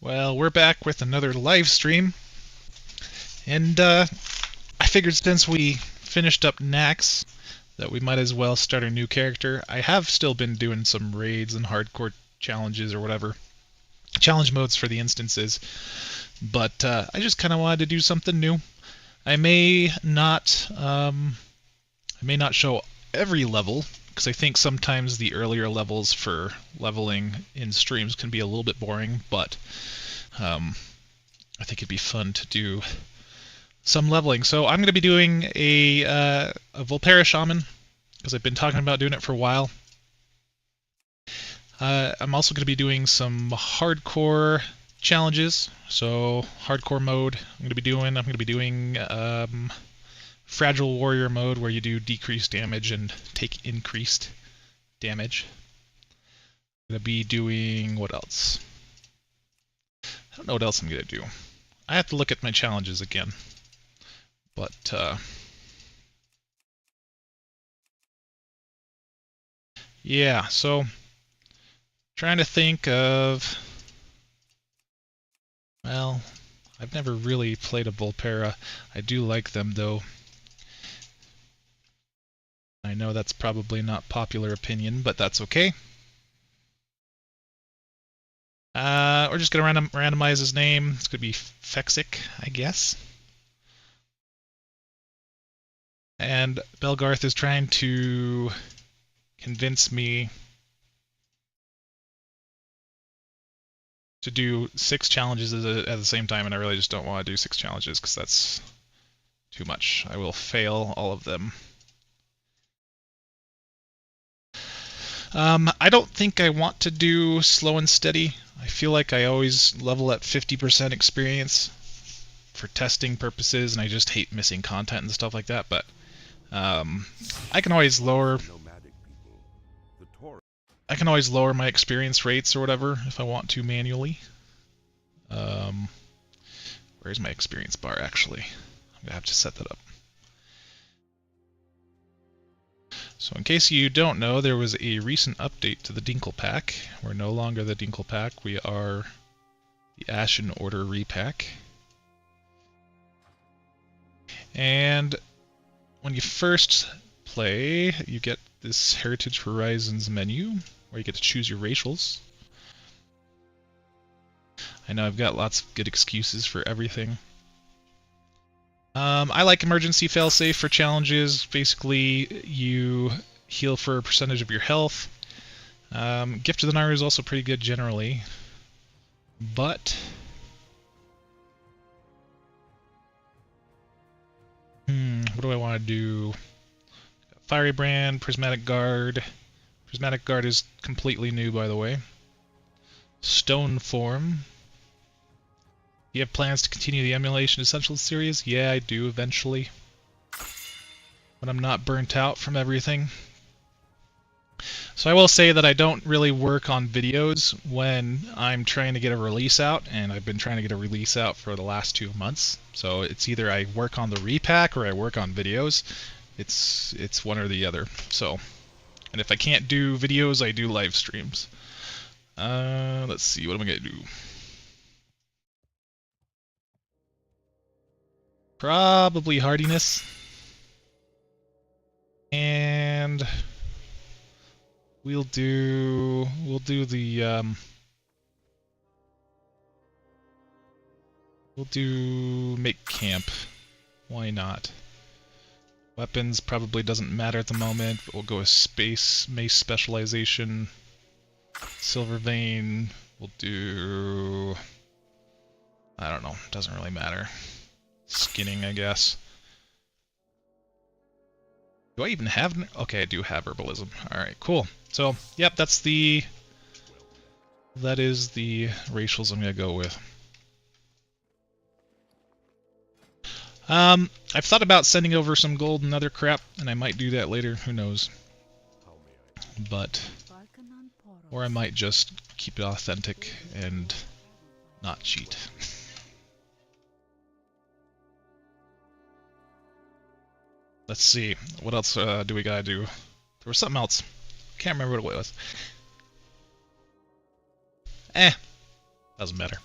Well, we're back with another live stream, and I figured since we finished up Nax that we might as well start a new character. I have still been doing some raids and hardcore challenges or whatever, challenge modes for the instances, but I just kind of wanted to do something new. I may not show every level, because I think sometimes the earlier levels for leveling in streams can be a little bit boring, but I think it'd be fun to do some leveling. So I'm going to be doing a Volpera Shaman, because I've been talking about doing it for a while. I'm also going to be doing some hardcore challenges. So hardcore mode I'm going to be doing Fragile Warrior mode, where you do decreased damage and take increased damage. I'm going to be doing, what else? I don't know what else I'm going to do. I have to look at my challenges again. But, yeah, so trying to think of, well, I've never really played a Volpera. I do like them, though. I know that's probably not popular opinion, but that's okay. We're just going to randomize his name. It's going to be Fexic, I guess. And Belgarth is trying to convince me to do 6 challenges at the same time, and I really just don't want to do 6 challenges because that's too much. I will fail all of them. I don't think I want to do slow and steady. I feel like I always level at 50% experience for testing purposes, and I just hate missing content and stuff like that, but I can always lower my experience rates or whatever if I want to manually. Where's my experience bar actually? I'm gonna have to set that up. So in case you don't know, there was a recent update to the Dinklepack. We're no longer the Dinklepack, we are the Ashen Order Repack. And when you first play, you get this Heritage Horizons menu, where you get to choose your racials. I know I've got lots of good excuses for everything. I like emergency failsafe for challenges. Basically, you heal for a percentage of your health. Gift of the Naru is also pretty good generally, but what do I want to do? Fiery Brand, Prismatic Guard. Prismatic Guard is completely new, by the way. Stone Form. You have plans to continue the Emulation Essentials series? Yeah, I do eventually. When I'm not burnt out from everything. So I will say that I don't really work on videos when I'm trying to get a release out, and I've been trying to get a release out for the last 2 months. So it's either I work on the repack or I work on videos. It's one or the other. So, and if I can't do videos, I do live streams. Let's see, what am I gonna do? Probably hardiness. And we'll do make camp. Why not? Weapons probably doesn't matter at the moment, but we'll go with space mace specialization. Silver vein, we'll do, I don't know, doesn't really matter. Skinning, I guess. Do I even have... Okay, I do have herbalism. Alright, cool. So, yep, that is the racials I'm going to go with. I've thought about sending over some gold and other crap, and I might do that later, who knows. But, or I might just keep it authentic and not cheat. Let's see, what else do we gotta do? There was something else. Can't remember what it was. Doesn't matter.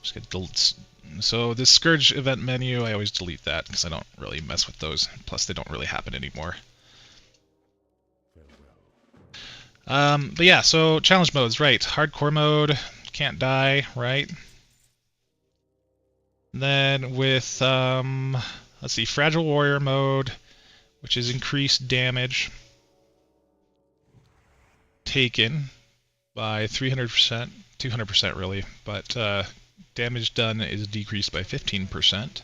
Just get delete. So this Scourge event menu, I always delete that because I don't really mess with those. Plus, they don't really happen anymore. But yeah, so challenge modes, right? Hardcore mode, can't die, right? Then with, let's see, Fragile Warrior mode, which is increased damage taken by 300%, 200% really, but damage done is decreased by 15%.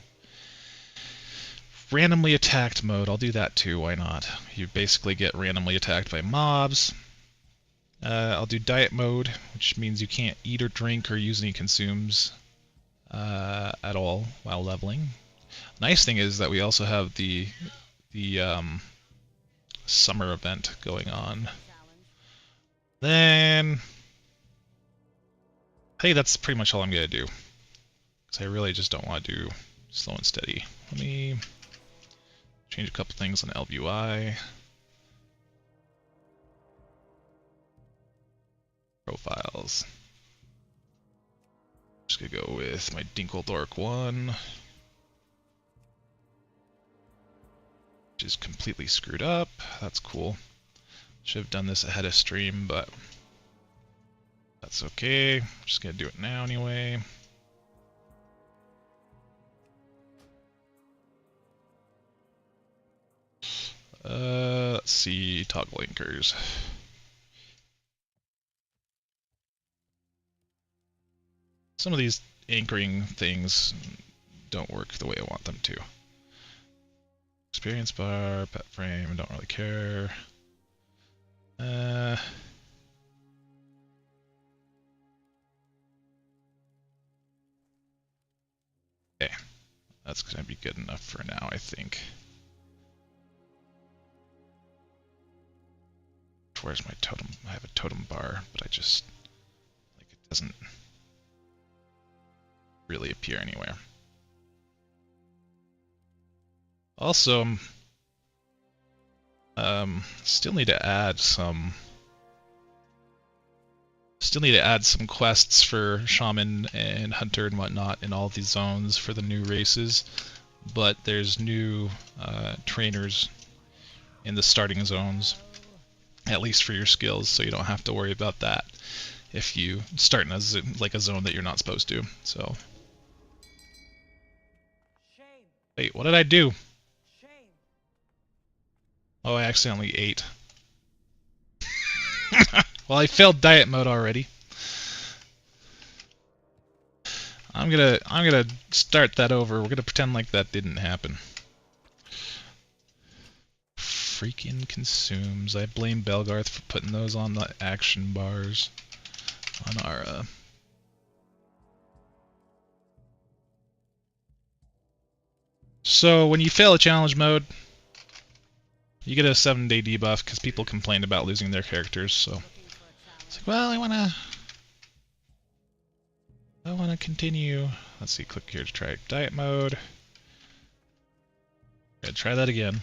Randomly attacked mode, I'll do that too, why not? You basically get randomly attacked by mobs. I'll do diet mode, which means you can't eat or drink or use any consumes at all while leveling. Nice thing is that we also have the summer event going on. Then, hey, that's pretty much all I'm gonna do, because I really just don't want to do slow and steady. Let me change a couple things on LBUI. Profiles. Just gonna go with my Dinklepack 1, which is completely screwed up. That's cool. Should have done this ahead of stream, but that's okay. I'm just gonna do it now anyway. Let's see, toggle anchors. Some of these anchoring things don't work the way I want them to. Experience bar, pet frame, I don't really care. Okay, that's gonna be good enough for now, I think. Where's my totem? I have a totem bar, but I just, like, it doesn't really appear anywhere. Also, still need to add some quests for Shaman and Hunter and whatnot in all these zones for the new races, but there's new trainers in the starting zones, at least for your skills, so you don't have to worry about that if you start in a zone that you're not supposed to. So, wait, what did I do? Oh, I accidentally ate. Well, I failed diet mode already. I'm gonna start that over. We're gonna pretend like that didn't happen. Freaking consumes. I blame Belgarth for putting those on the action bars on our So when you fail a challenge mode, you get a 7-day debuff because people complained about losing their characters. So it's like, well, I wanna continue. Let's see. Click here to try diet mode. Yeah, try that again.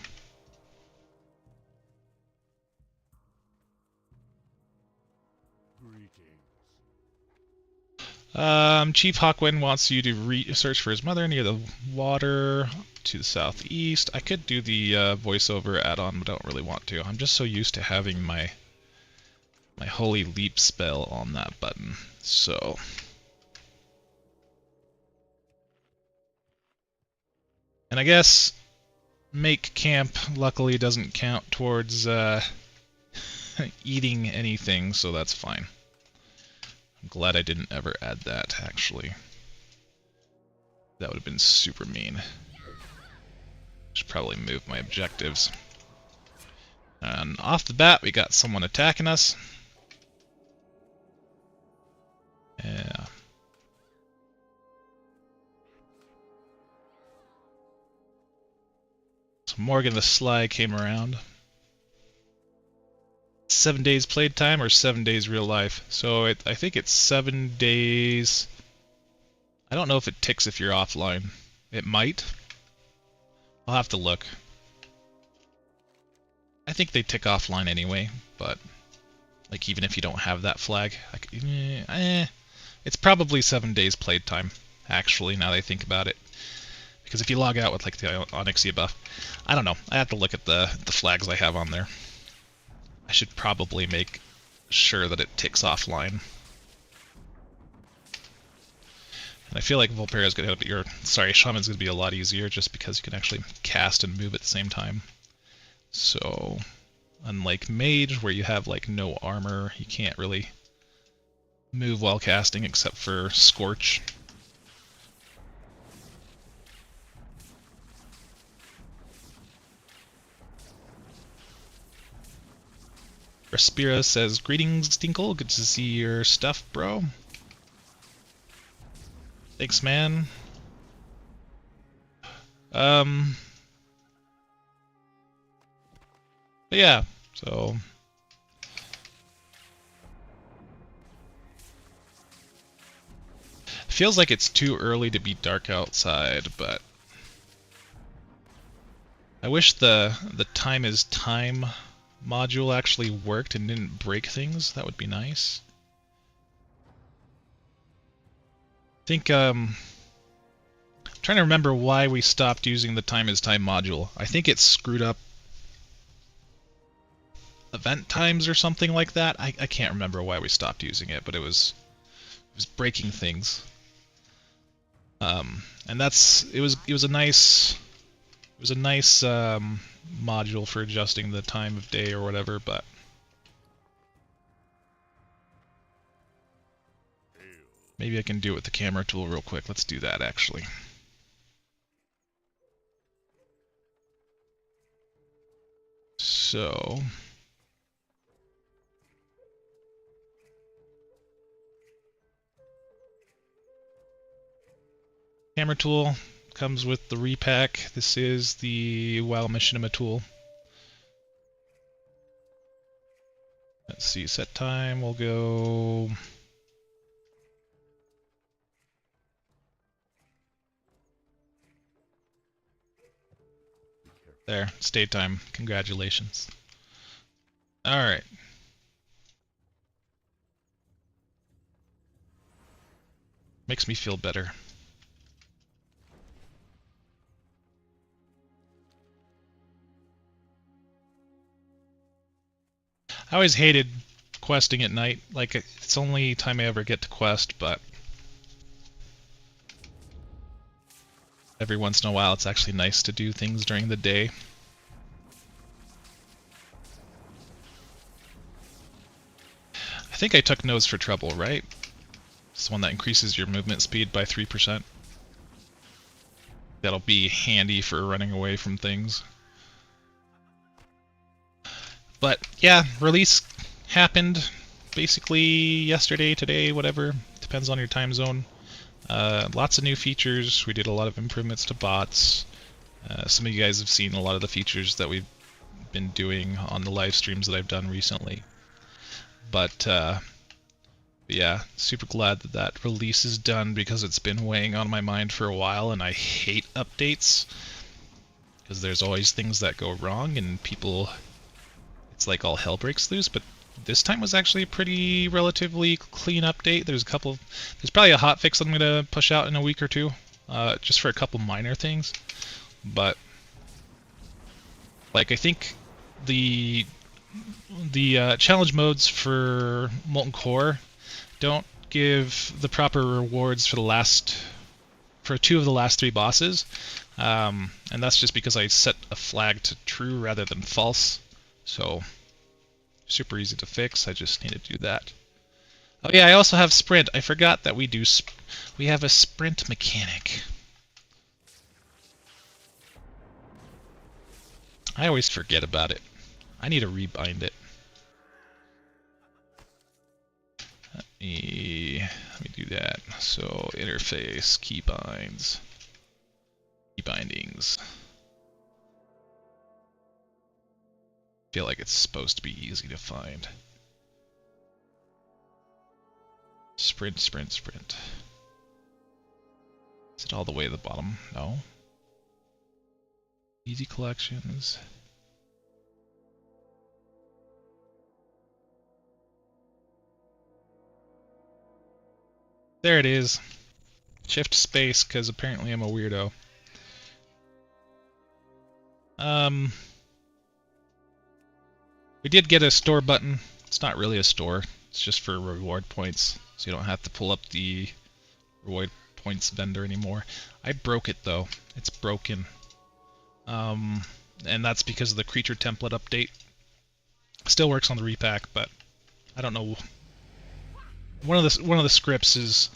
Chief Hawkwind wants you to search for his mother near the water to the southeast. I could do the voiceover add-on, but I don't really want to. I'm just so used to having my Holy Leap spell on that button. So, and I guess make camp luckily doesn't count towards eating anything, so that's fine. I'm glad I didn't ever add that, actually. That would have been super mean. Should probably move my objectives. And off the bat, we got someone attacking us. Yeah. So Morgan the Sly came around. 7 days played time or 7 days real life? So I think it's 7 days. I don't know if it ticks if you're offline. It might. I'll have to look. I think they tick offline anyway, but like even if you don't have that flag, It's probably 7 days playtime, actually, now that I think about it. Because if you log out with like the Onyxia buff, I don't know. I have to look at the flags I have on there. I should probably make sure that it ticks offline. And I feel like Vulpera's gonna be Shaman's gonna be a lot easier just because you can actually cast and move at the same time. So unlike Mage, where you have like no armor, you can't really move while casting except for Scorch. Respira says, "Greetings, Dinkle. Good to see your stuff, bro." Thanks, man. But yeah, so feels like it's too early to be dark outside, but I wish the time is time module actually worked and didn't break things. That would be nice. I think I'm trying to remember why we stopped using the time is time module. I think it screwed up event times or something like that. I can't remember why we stopped using it, but it was breaking things. And it was a nice module for adjusting the time of day or whatever, but maybe I can do it with the camera tool real quick. Let's do that actually. So camera tool comes with the Repack. This is the WoW Machinima tool. Let's see, set time, we'll go... There, stay time. Congratulations. Alright. Makes me feel better. I always hated questing at night. Like, it's the only time I ever get to quest, but every once in a while it's actually nice to do things during the day. I think I took Nose for Trouble, right? It's the one that increases your movement speed by 3%. That'll be handy for running away from things. But yeah, release happened basically yesterday, today, whatever. Depends on your time zone. Lots of new features. We did a lot of improvements to bots. Some of you guys have seen a lot of the features that we've been doing on the live streams that I've done recently. But yeah, super glad that that release is done because it's been weighing on my mind for a while, and I hate updates because there's always things that go wrong and people... It's like all hell breaks loose, but this time was actually a pretty relatively clean update. There's probably a hotfix I'm gonna push out in a week or two, just for a couple minor things. But like I think the challenge modes for Molten Core don't give the proper rewards for 2 of the last 3 bosses, and that's just because I set a flag to true rather than false. So, super easy to fix, I just need to do that. Oh yeah, I also have sprint. I forgot that we have a sprint mechanic. I always forget about it. I need to rebind it. Let me do that. So, interface, keybinds, keybindings. Feel like it's supposed to be easy to find. Sprint, sprint, sprint. Is it all the way to the bottom? No. Easy collections. There it is. Shift space, because apparently I'm a weirdo. We did get a store button. It's not really a store. It's just for reward points, so you don't have to pull up the reward points vendor anymore. I broke it though. It's broken. And that's because of the creature template update. Still works on the repack, but I don't know. One of the scripts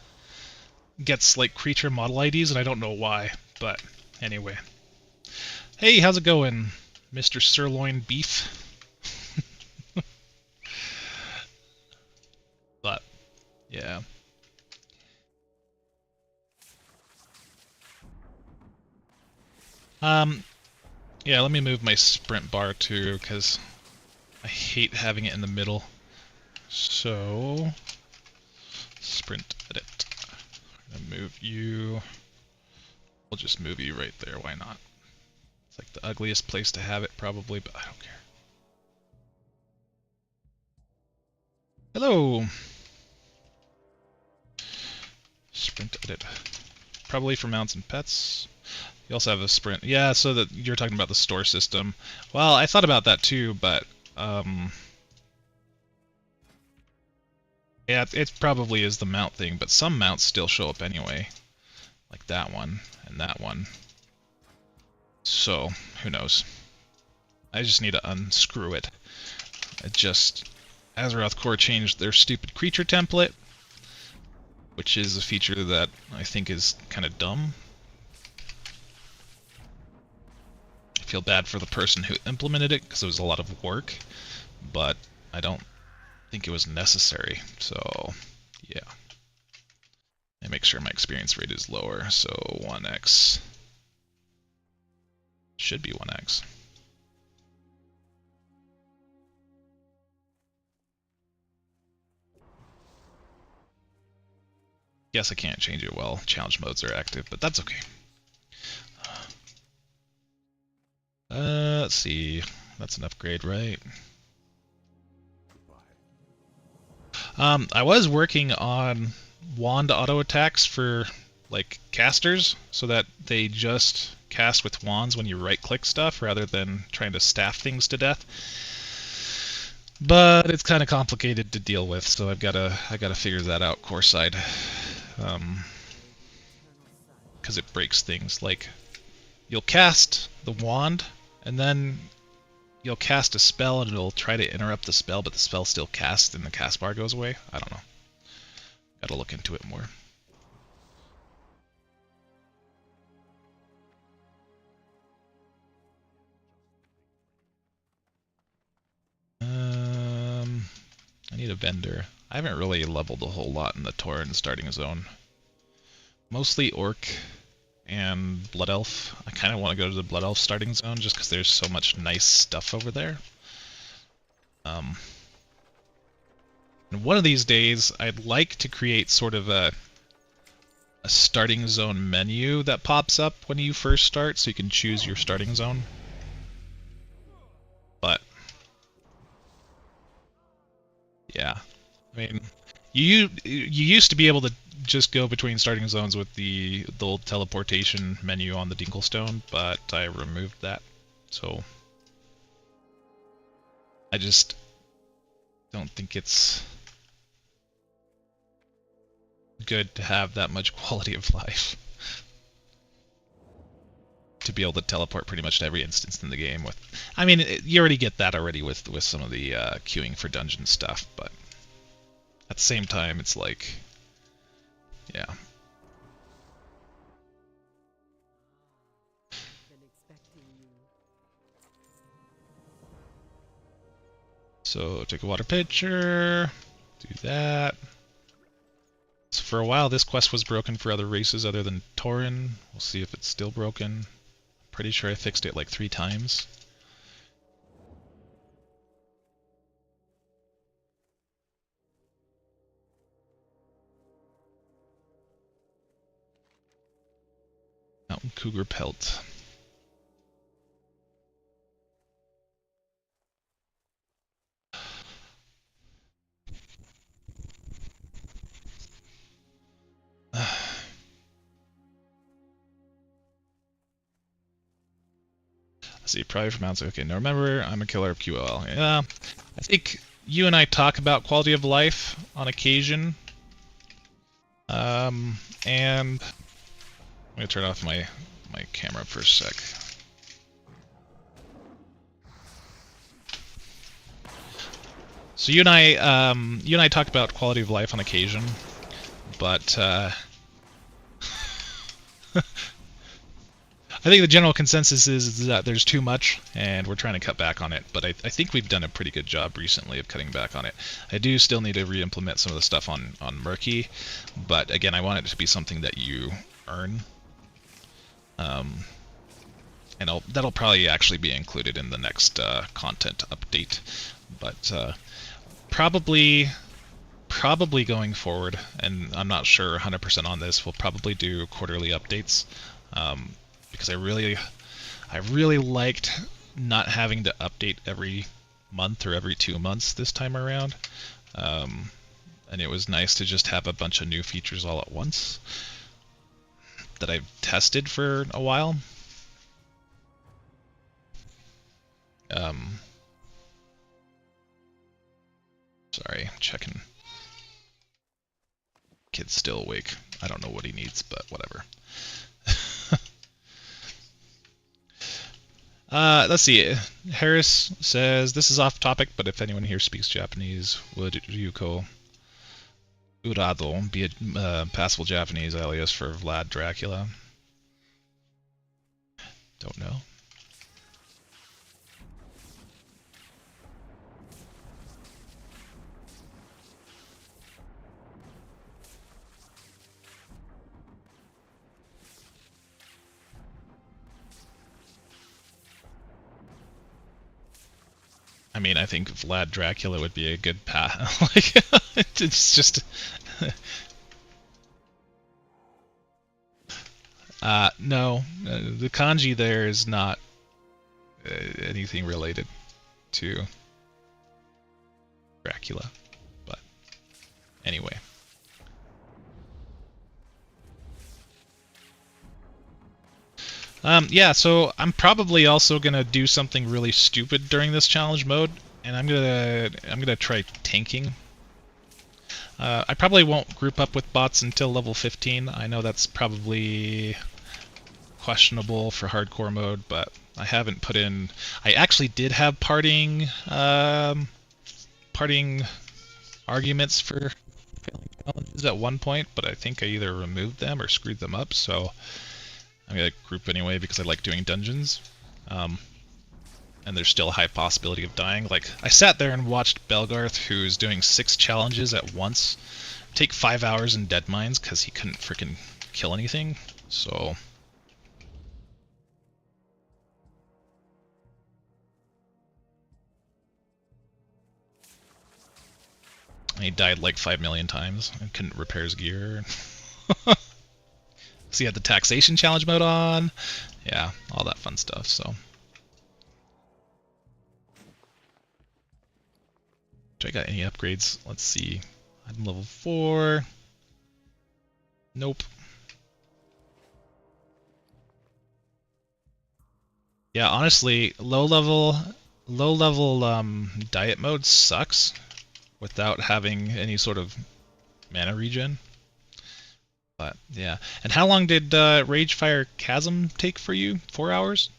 gets like creature model IDs, and I don't know why. But anyway, hey, how's it going, Mr. Sirloin Beef? But yeah. Yeah, let me move my sprint bar too, because I hate having it in the middle. So, sprint edit. I'm gonna move you. We'll just move you right there, why not? It's like the ugliest place to have it probably, but I don't care. Hello! Sprint edit. Probably for mounts and pets. You also have a sprint. Yeah, so that you're talking about the store system. Well, I thought about that too, but yeah, it probably is the mount thing, but some mounts still show up anyway. Like that one and that one. So, who knows? I just need to unscrew it. Azeroth Core changed their stupid creature template, which is a feature that I think is kind of dumb. I feel bad for the person who implemented it because it was a lot of work, but I don't think it was necessary. So, yeah. And make sure my experience rate is lower, so 1x. Should be 1x. Yes, I can't change it while challenge modes are active, but that's okay. Let's see. That's an upgrade, right? I was working on wand auto attacks for like casters, so that they just cast with wands when you right-click stuff rather than trying to staff things to death. But it's kind of complicated to deal with, so I gotta figure that out core side, because it breaks things. Like you'll cast the wand, and then you'll cast a spell, and it'll try to interrupt the spell, but the spell still casts, and the cast bar goes away. I don't know. Gotta look into it more. I need a vendor. I haven't really leveled a whole lot in the Tauren starting zone. Mostly Orc and Blood Elf. I kind of want to go to the Blood Elf starting zone just because there's so much nice stuff over there. And one of these days, I'd like to create sort of a starting zone menu that pops up when you first start, so you can choose your starting zone. But yeah, I mean, you used to be able to just go between starting zones with the old teleportation menu on the Dinklestone, but I removed that. So I just don't think it's good to have that much quality of life. To be able to teleport pretty much to every instance in the game with... I mean, you already get that already with some of the queuing for dungeon stuff, but at the same time, it's like... yeah. So, take a water pitcher, do that. So for a while, this quest was broken for other races other than Tauren. We'll see if it's still broken. Pretty sure I fixed it like 3 times. Mountain Cougar Pelt. Let's see, probably for mounts. Okay, now remember, I'm a killer of QOL. Yeah, I think you and I talk about quality of life on occasion. And I'm gonna turn off my camera for a sec. So you and I talk about quality of life on occasion, but I think the general consensus is that there's too much, and we're trying to cut back on it, but I think we've done a pretty good job recently of cutting back on it. I do still need to re-implement some of the stuff on murky, but again, I want it to be something that you earn. And that'll probably actually be included in the next content update, but probably going forward, and I'm not sure 100% on this, we'll probably do quarterly updates. Because I really liked not having to update every month or every 2 months this time around, and it was nice to just have a bunch of new features all at once that I've tested for a while. Sorry, checking. Kid's still awake. I don't know what he needs, but whatever. Let's see. Harris says, this is off topic, but if anyone here speaks Japanese, would Ryuko Urado be a passable Japanese alias for Vlad Dracula? Don't know. I mean, I think Vlad Dracula would be a good path. Like, it's just... no, the kanji there is not anything related to Dracula, but anyway. Yeah, so I'm probably also gonna do something really stupid during this challenge mode, and I'm gonna try tanking. I probably won't group up with bots until level 15. I know that's probably questionable for hardcore mode, but I haven't put in. I actually did have parting arguments for failing challenges at one point, but I think I either removed them or screwed them up. So I'm gonna group anyway because I like doing dungeons, and there's still a high possibility of dying. Like, I sat there and watched Belgarth, who's doing 6 challenges at once, take 5 hours in dead mines because he couldn't freaking kill anything. So he died like 5 million times and couldn't repair his gear. So he had the taxation challenge mode on. Yeah, all that fun stuff, so. Do I got any upgrades? Let's see. I'm level 4. Nope. Yeah, honestly, low level diet mode sucks without having any sort of mana regen. But yeah, and how long did Ragefire Chasm take for you? 4 hours?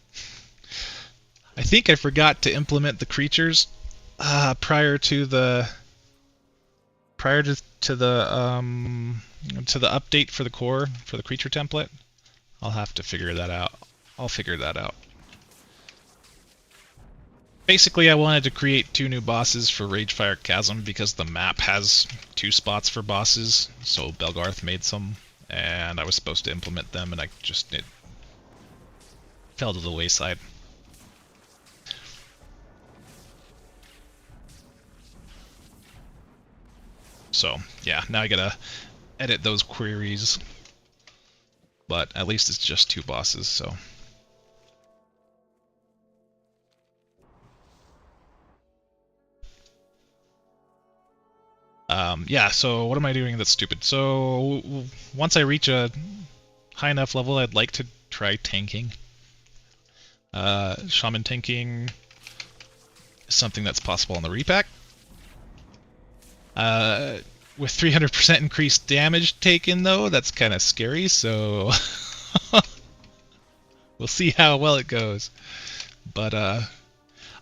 I think I forgot to implement the creatures prior to the update for the core for the creature template. I'll have to figure that out. I'll figure that out. Basically, I wanted to create 2 new bosses for Ragefire Chasm because the map has 2 spots for bosses, so Belgarth made some, and I was supposed to implement them, and it fell to the wayside. So, yeah, now I gotta edit those queries, but at least it's just 2 bosses, so. Yeah, so what am I doing that's stupid? So once I reach a high enough level, I'd like to try tanking. Shaman tanking is something that's possible on the Repack. With 300% increased damage taken, though, that's kind of scary, so we'll see how well it goes. But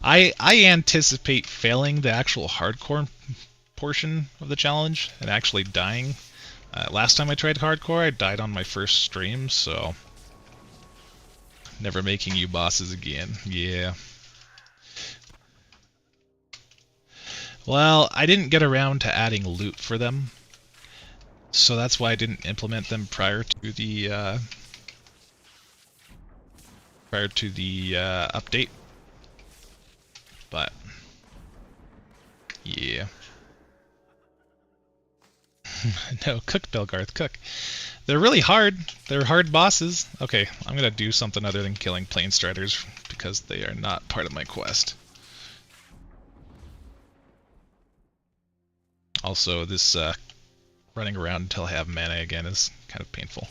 I anticipate failing the actual hardcore portion of the challenge and actually dying. Last time I tried hardcore, I died on my first stream, so never making you bosses again. Yeah. Well, I didn't get around to adding loot for them, so that's why I didn't implement them prior to the update. But yeah. No, cook Belgarth, cook. They're really hard. They're hard bosses. Okay, I'm gonna do something other than killing plane striders because they are not part of my quest. Also, this running around until I have mana again is kind of painful.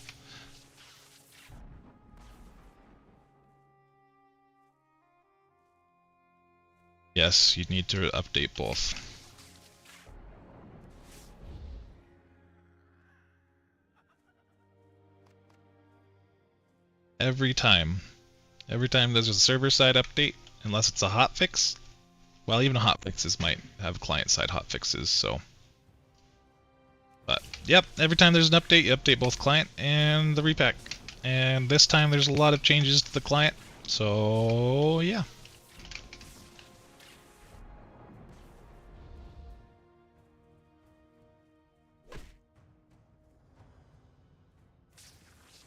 Yes, you need to update both. Every time there's a server-side update, unless it's a hotfix. Well, even hotfixes might have client-side hotfixes, so. But, yep, every time there's an update, you update both client and the repack. And this time there's a lot of changes to the client, so yeah.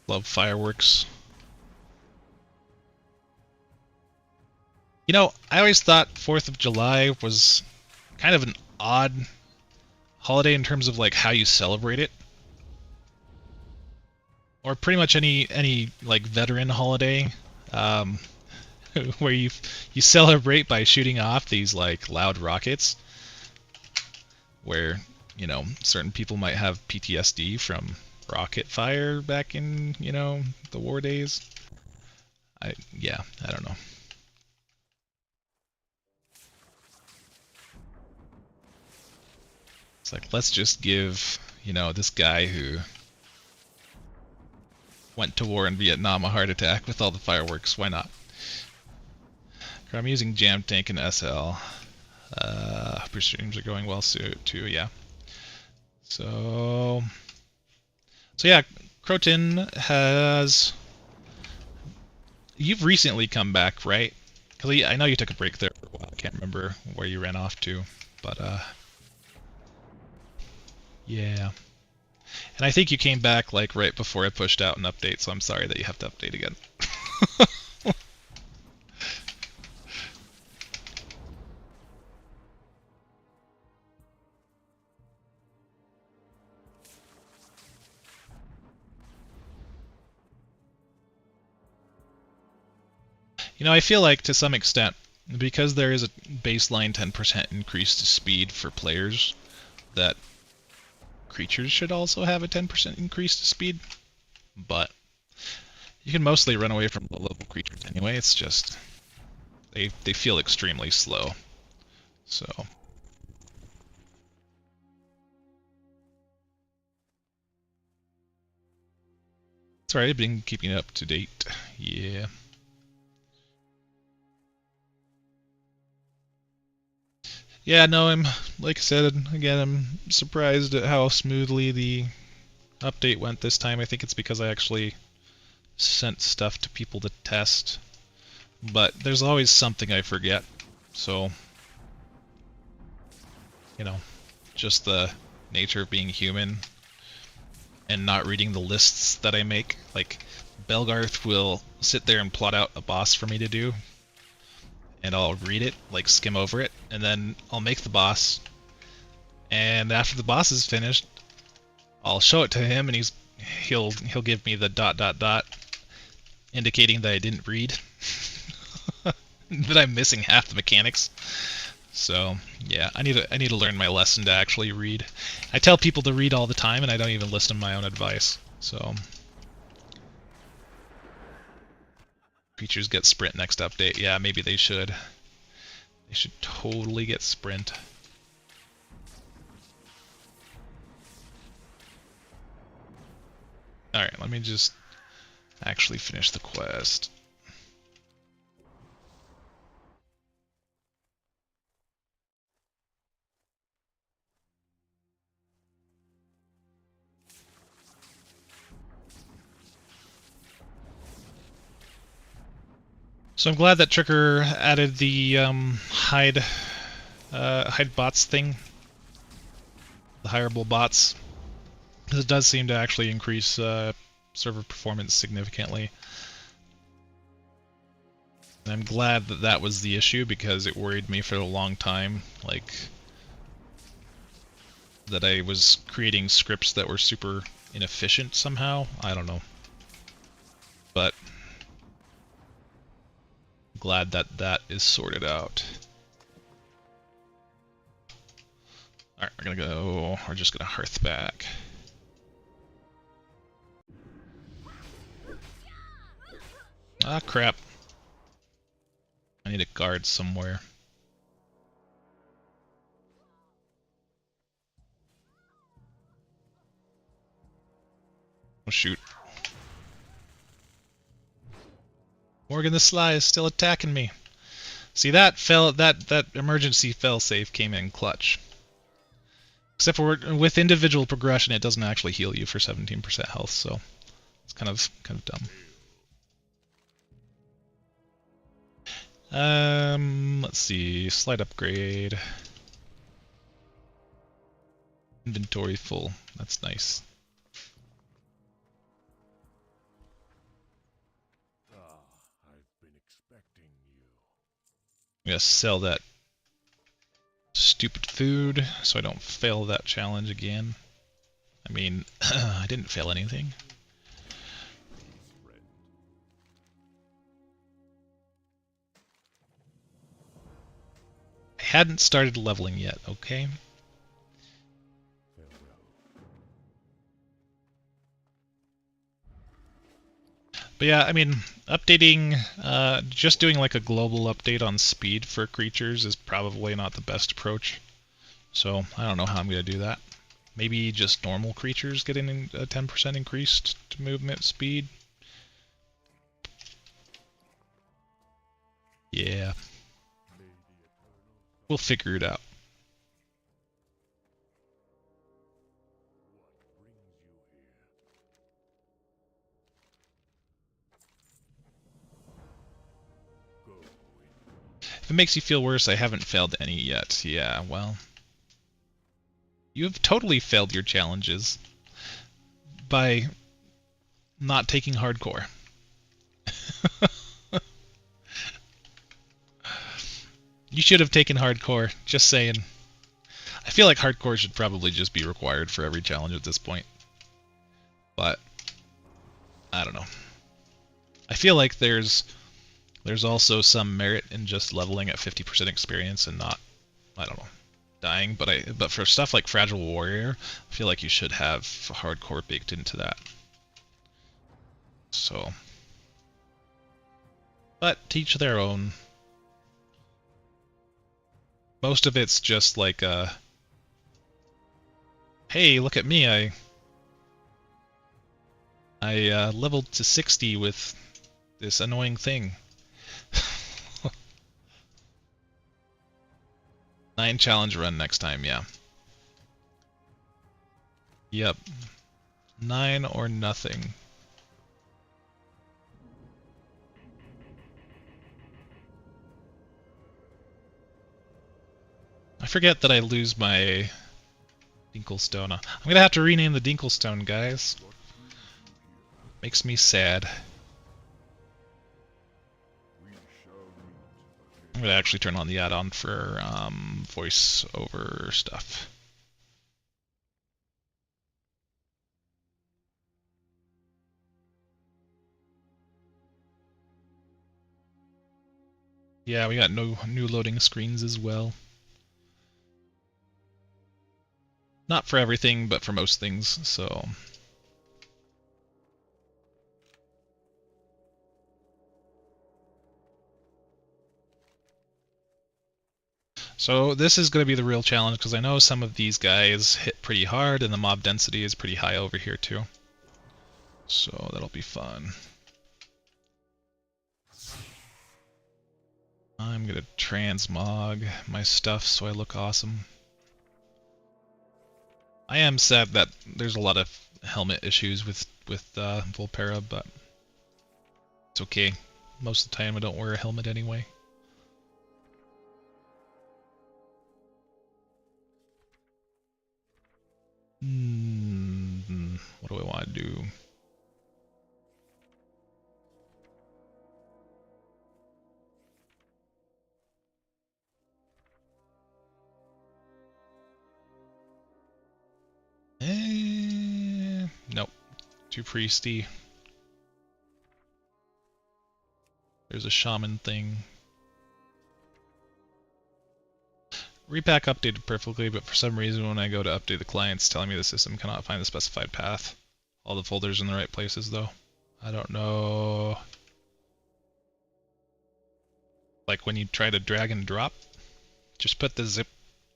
Love fireworks. You know, I always thought 4th of July was kind of an odd holiday in terms of like how you celebrate it. Or pretty much any like veteran holiday where you celebrate by shooting off these like loud rockets where, you know, certain people might have PTSD from rocket fire back in, you know, the war days. I don't know. It's like, let's just give, you know, this guy who went to war in Vietnam a heart attack with all the fireworks. Why not? I'm using Jam Tank and SL. Upper streams are going well too, yeah. So yeah, Croton has... You've recently come back, right? Because I know you took a break there for a while. I can't remember where you ran off to, but yeah. And I think you came back like right before I pushed out an update, so I'm sorry that you have to update again. You know, I feel like to some extent, because there is a baseline 10% increase to speed for players, that creatures should also have a 10% increase to speed. But you can mostly run away from low-level creatures anyway. It's just they feel extremely slow. So it's alright. I've been keeping it up to date. Yeah. Yeah, no, like I said, again, I'm surprised at how smoothly the update went this time. I think it's because I actually sent stuff to people to test. But there's always something I forget, so, you know, just the nature of being human and not reading the lists that I make. Like, Belgarth will sit there and plot out a boss for me to do, and I'll read it, like skim over it, and then I'll make the boss, and after the boss is finished, I'll show it to him, and he'll give me the ... indicating that I didn't read, that I'm missing half the mechanics. So yeah, I need to learn my lesson to actually read. I tell people to read all the time, and I don't even listen to my own advice. So Creatures get sprint next update. Yeah, maybe they should. They should totally get sprint. Alright, let me just actually finish the quest. So I'm glad that Tricker added the hide bots thing, the hireable bots, because it does seem to actually increase server performance significantly. And I'm glad that that was the issue, because it worried me for a long time, like that I was creating scripts that were super inefficient somehow. I don't know, but glad that that is sorted out. Alright, we're gonna go, we're just gonna hearth back. Ah, crap. I need a guard somewhere. Oh shoot. Morgan the Sly is still attacking me. See, that emergency failsafe came in clutch. Except for with individual progression, it doesn't actually heal you for 17% health, so it's kind of dumb. Let's see, slight upgrade. Inventory full. That's nice. I'm gonna sell that stupid food so I don't fail that challenge again. I mean, I didn't fail anything. I hadn't started leveling yet, okay? But yeah, I mean, updating, just doing like a global update on speed for creatures is probably not the best approach. So I don't know how I'm going to do that. Maybe just normal creatures getting a 10% increased to movement speed. Yeah. We'll figure it out. If it makes you feel worse, I haven't failed any yet. Yeah, well. You have totally failed your challenges by not taking hardcore. You should have taken hardcore, just saying. I feel like hardcore should probably just be required for every challenge at this point. But I don't know. I feel like there's also some merit in just leveling at 50% experience and not, I don't know, dying. But for stuff like Fragile Warrior, I feel like you should have hardcore baked into that. So, but teach their own. Most of it's just like hey, look at me, I leveled to 60 with this annoying thing. 9 challenge run next time, yeah. Yep. 9 or nothing. I forget that I lose my Dinklestone. I'm gonna have to rename the Dinklestone, guys. Makes me sad. I'm gonna actually turn on the add-on for voice over stuff. Yeah, we got no new loading screens as well. Not for everything, but for most things, so... So this is going to be the real challenge because I know some of these guys hit pretty hard and the mob density is pretty high over here too. So that'll be fun. I'm going to transmog my stuff so I look awesome. I am sad that there's a lot of helmet issues with Volpera, but it's okay. Most of the time I don't wear a helmet anyway. What do I want to do? Nope. Too priesty. There's a shaman thing. Repack updated perfectly, but for some reason when I go to update the client, it's telling me the system cannot find the specified path. All the folders in the right places though. I don't know. Like when you try to drag and drop, just put the zip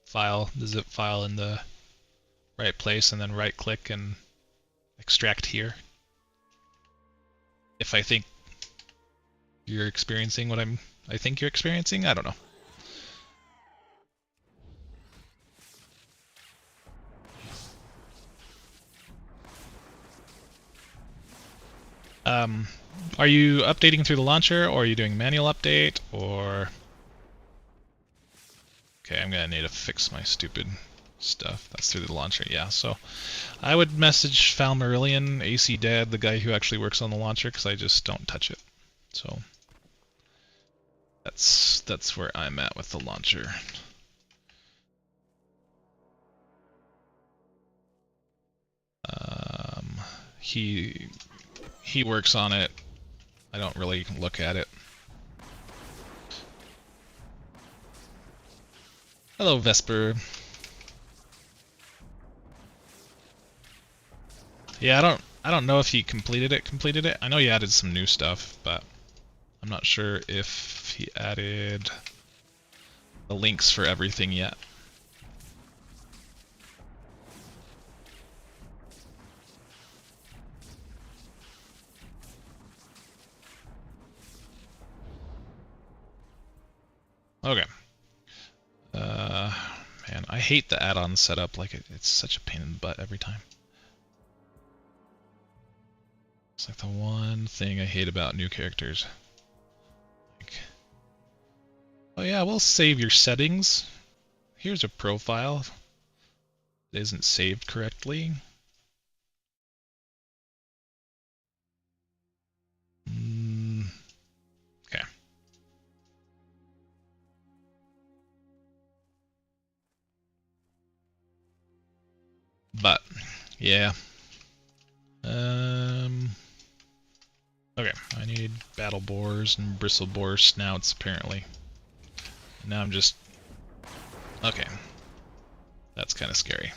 file in the right place and then right click and extract here. If I think you're experiencing what I think you're experiencing, I don't know. Are you updating through the launcher, or are you doing manual update, or... Okay, I'm gonna need to fix my stupid stuff. That's through the launcher, yeah. So I would message Falmarillion, AC Dad, the guy who actually works on the launcher, because I just don't touch it. So that's where I'm at with the launcher. He works on it. I don't really look at it. Hello, Vesper. Yeah, I don't know if he completed it. I know he added some new stuff, but I'm not sure if he added the links for everything yet. Okay. Man, I hate the add-on setup. Like it's such a pain in the butt every time. It's like the one thing I hate about new characters. Like, oh yeah, we'll save your settings. Here's a profile. It isn't saved correctly. Okay. But yeah. Okay, I need battle boars and bristle boar snouts apparently. Now I'm just... Okay. That's kind of scary.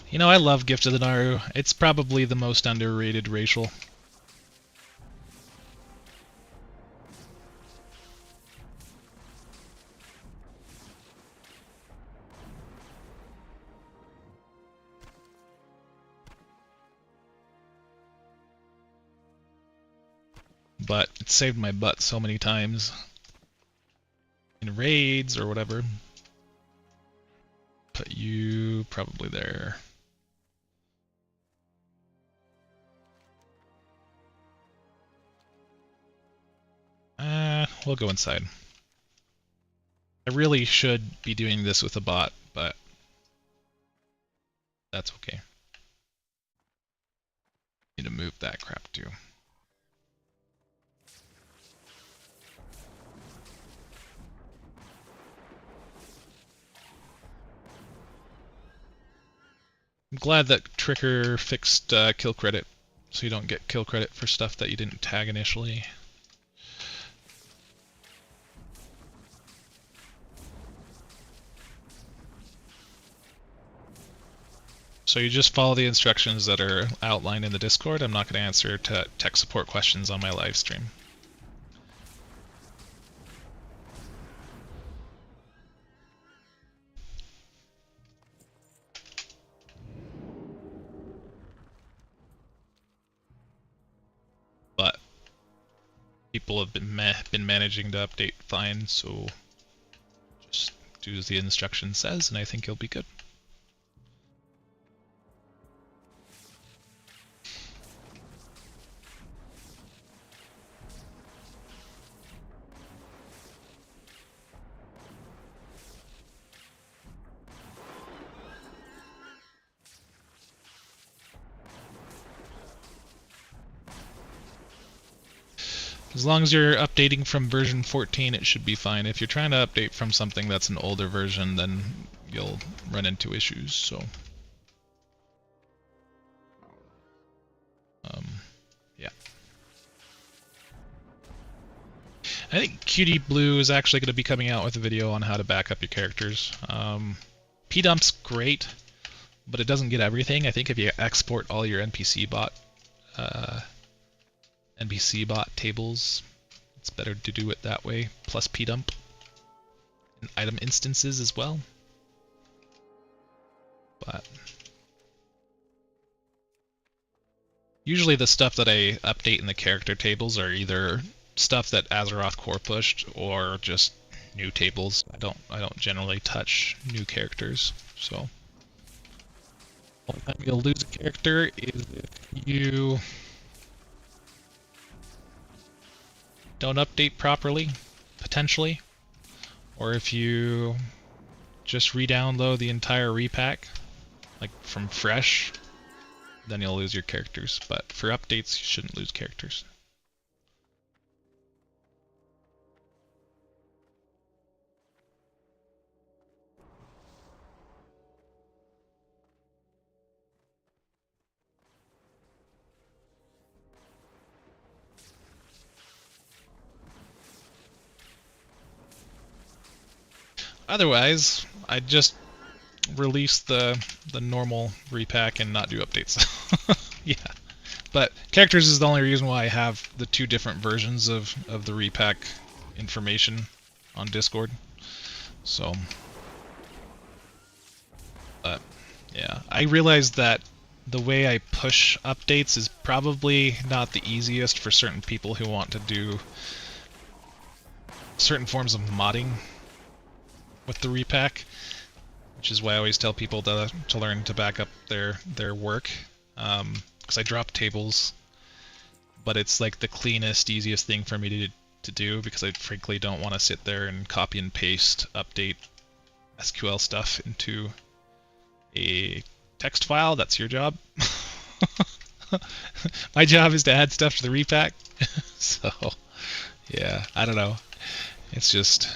You know, I love Gift of the Naru. It's probably the most underrated racial. But it saved my butt so many times. In raids or whatever. Put you probably there. We'll go inside. I really should be doing this with a bot, but that's okay. Need to move that crap too. I'm glad that Tricker fixed kill credit, so you don't get kill credit for stuff that you didn't tag initially. So you just follow the instructions that are outlined in the Discord. I'm not going to answer tech support questions on my live stream. But people have been managing to update fine, so just do as the instruction says, and I think you'll be good. As long as you're updating from version 14, it should be fine. If you're trying to update from something that's an older version, then you'll run into issues, so... yeah. I think Cutie Blue is actually going to be coming out with a video on how to back up your characters. P-Dump's great, but it doesn't get everything. I think if you export all your NPC bot tables, it's better to do it that way, plus P-Dump. And item instances as well. But usually the stuff that I update in the character tables are either stuff that Azeroth core pushed or just new tables. I don't generally touch new characters, so the only time you'll lose a character is if you don't update properly, potentially, or if you just re-download the entire repack, like from fresh, then you'll lose your characters. But for updates, you shouldn't lose characters. Otherwise, I just release the normal repack and not do updates. Yeah, but characters is the only reason why I have the two different versions of the repack information on Discord. So, but yeah, I realized that the way I push updates is probably not the easiest for certain people who want to do certain forms of modding with the repack, which is why I always tell people to learn to back up their work, because I drop tables, but it's like the cleanest, easiest thing for me to do, because I frankly don't want to sit there and copy and paste update SQL stuff into a text file. That's your job. My job is to add stuff to the repack. So yeah, I don't know, it's just,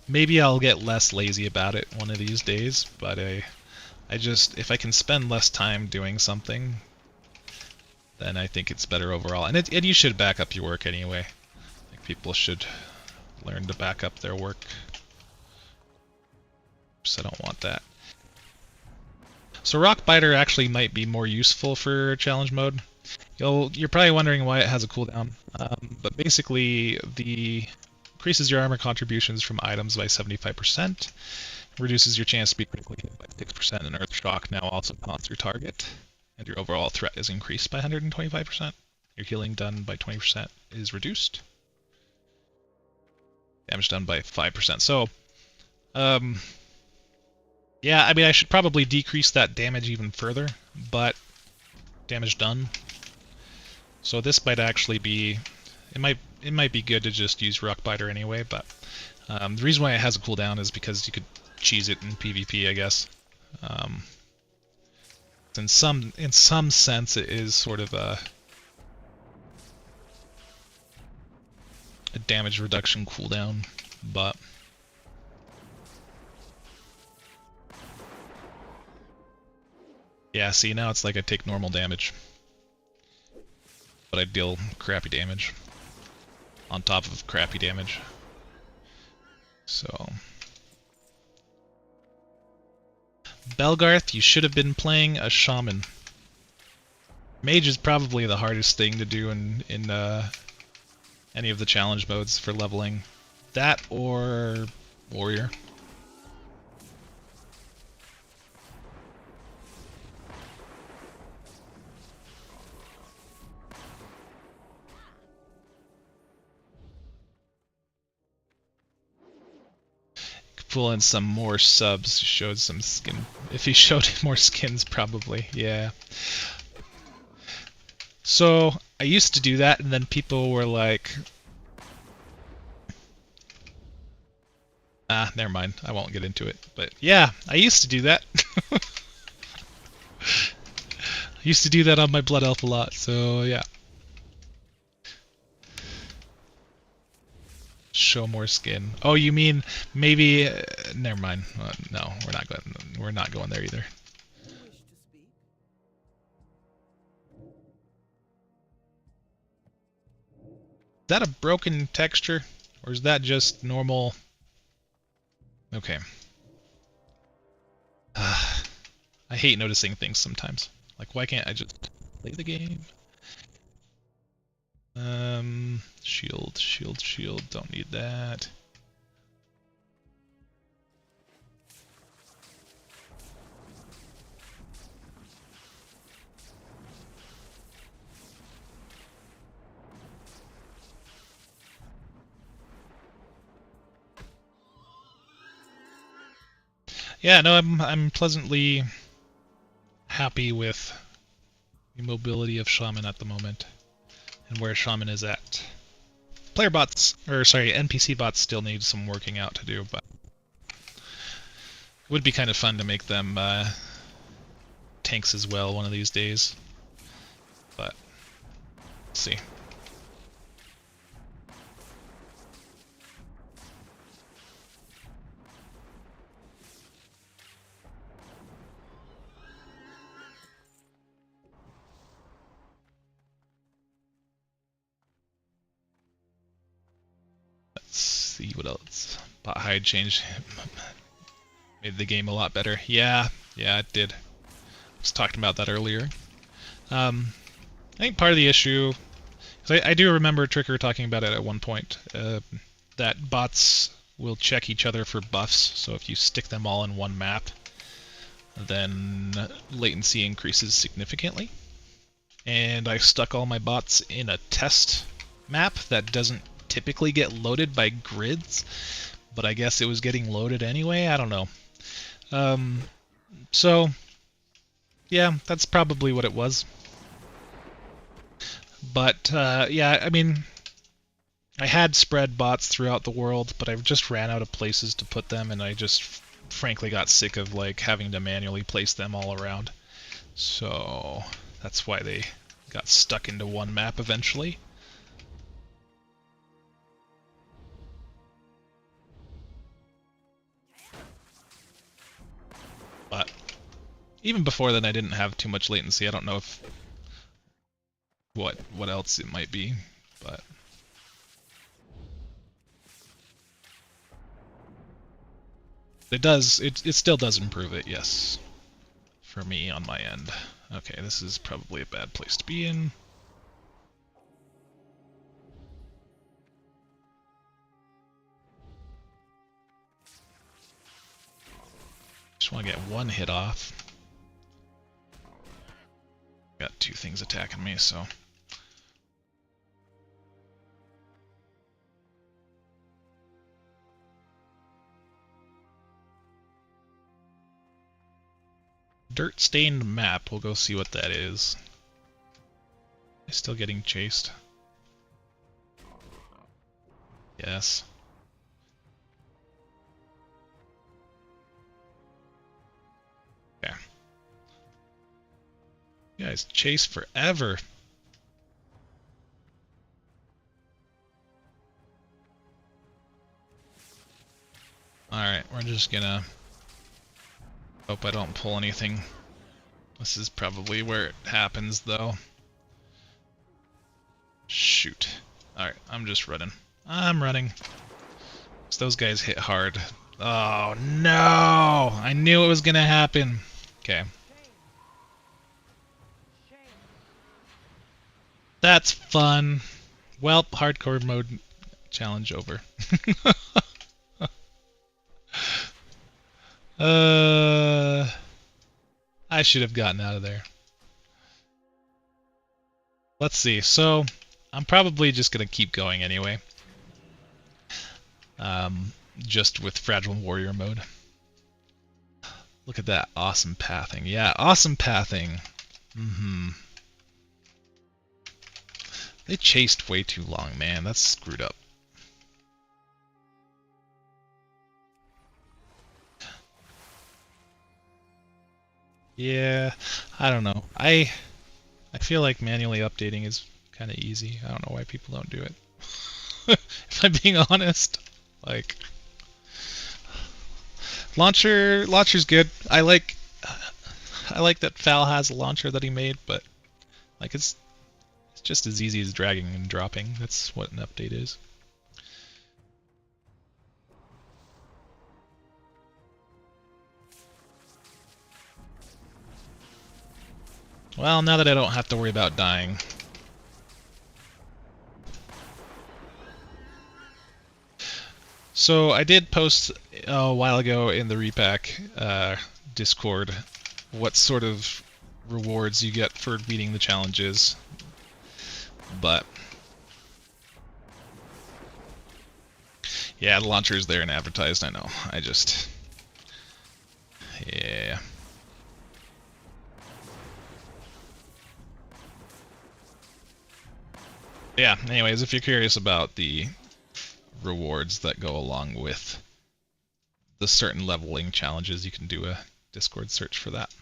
maybe I'll get less lazy about it one of these days, but I just, if I can spend less time doing something, then I think it's better overall. And you should back up your work anyway. I think people should learn to back up their work. So I don't want that. So Rockbiter actually might be more useful for challenge mode. You're probably wondering why it has a cooldown, but basically increases your armor contributions from items by 75%, reduces your chance to be critically hit by 6%, and Earth Shock now also taunts your target, and your overall threat is increased by 125%. Your healing done by 20% is reduced. Damage done by 5%. So, yeah, I mean, I should probably decrease that damage even further, but damage done. So this might actually be, it might be good to just use Rockbiter anyway, but the reason why it has a cooldown is because you could cheese it in PvP, I guess. In some sense, it is sort of a damage reduction cooldown, but yeah, see, now it's like I take normal damage, but I deal crappy damage on top of crappy damage. So Belgarth, you should have been playing a Shaman. Mage is probably the hardest thing to do in any of the challenge modes for leveling. That or Warrior. Pull in some more subs, showed some skin. If he showed more skins, probably, yeah. So, I used to do that, and then people were like... Ah, never mind, I won't get into it. But yeah, I used to do that. I used to do that on my Blood Elf a lot, so yeah. Show more skin. Oh, you mean maybe? Never mind. No, we're not going. We're not going there either. Is that a broken texture, or is that just normal? Okay. I hate noticing things sometimes. Like, why can't I just play the game? Shield, shield, shield. Don't need that. Yeah, no, I'm pleasantly happy with the mobility of Shaman at the moment, and where Shaman is at. Player bots, or sorry, NPC bots still need some working out to do, but it would be kind of fun to make them tanks as well one of these days. But let's see. Let's see what else. Bot hide change made the game a lot better. Yeah, it did. I was talking about that earlier. I think part of the issue, because I do remember Tricker talking about it at one point, that bots will check each other for buffs, so if you stick them all in one map, then latency increases significantly. And I stuck all my bots in a test map that doesn't typically get loaded by grids, but I guess it was getting loaded anyway, I don't know. So, yeah, that's probably what it was. But, yeah, I mean, I had spread bots throughout the world, but I just ran out of places to put them, and I just frankly got sick of, like, having to manually place them all around. So, that's why they got stuck into one map eventually. But even before then, I didn't have too much latency. I don't know if what else it might be, but it does. It still does improve it, yes. For me on my end. Okay, this is probably a bad place to be in. Just want to get one hit off. Got two things attacking me, so. Dirt-stained map. We'll go see what that is. Am I still getting chased? Yes. Yeah. You guys chase forever. Alright, we're just gonna hope I don't pull anything. This is probably where it happens, though. Shoot. Alright, I'm just running. I'm running. So those guys hit hard. Oh no! I knew it was gonna happen. Okay. That's fun. Well, hardcore mode challenge over. I should have gotten out of there. Let's see. So, I'm probably just gonna keep going anyway. Just with Fragile Warrior mode. Look at that awesome pathing. Yeah, awesome pathing. They chased way too long, man. That's screwed up. Yeah, I don't know. I feel like manually updating is kind of easy. I don't know why people don't do it. If I'm being honest, like launcher's good. I like that Fal has a launcher that he made, but like it's just as easy as dragging and dropping. That's what an update is. Well, now that I don't have to worry about dying. So I did post a while ago in the Repack Discord what sort of rewards you get for beating the challenges, but yeah, the launcher is there and advertised. I know. Yeah. Yeah. Anyways, if you're curious about the rewards that go along with the certain leveling challenges, you can do a Discord search for that.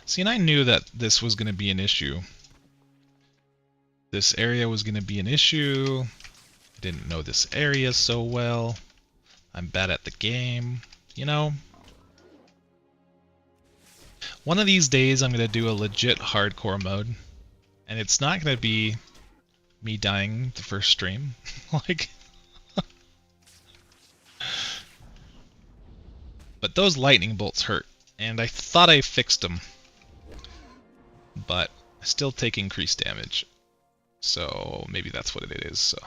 See, and I knew that this was going to be an issue. This area was going to be an issue. I didn't know this area so well. I'm bad at the game, you know? One of these days I'm going to do a legit hardcore mode, and it's not going to be me dying the first stream. Like, but those lightning bolts hurt, and I thought I fixed them, but I still take increased damage. So maybe that's what it is. So.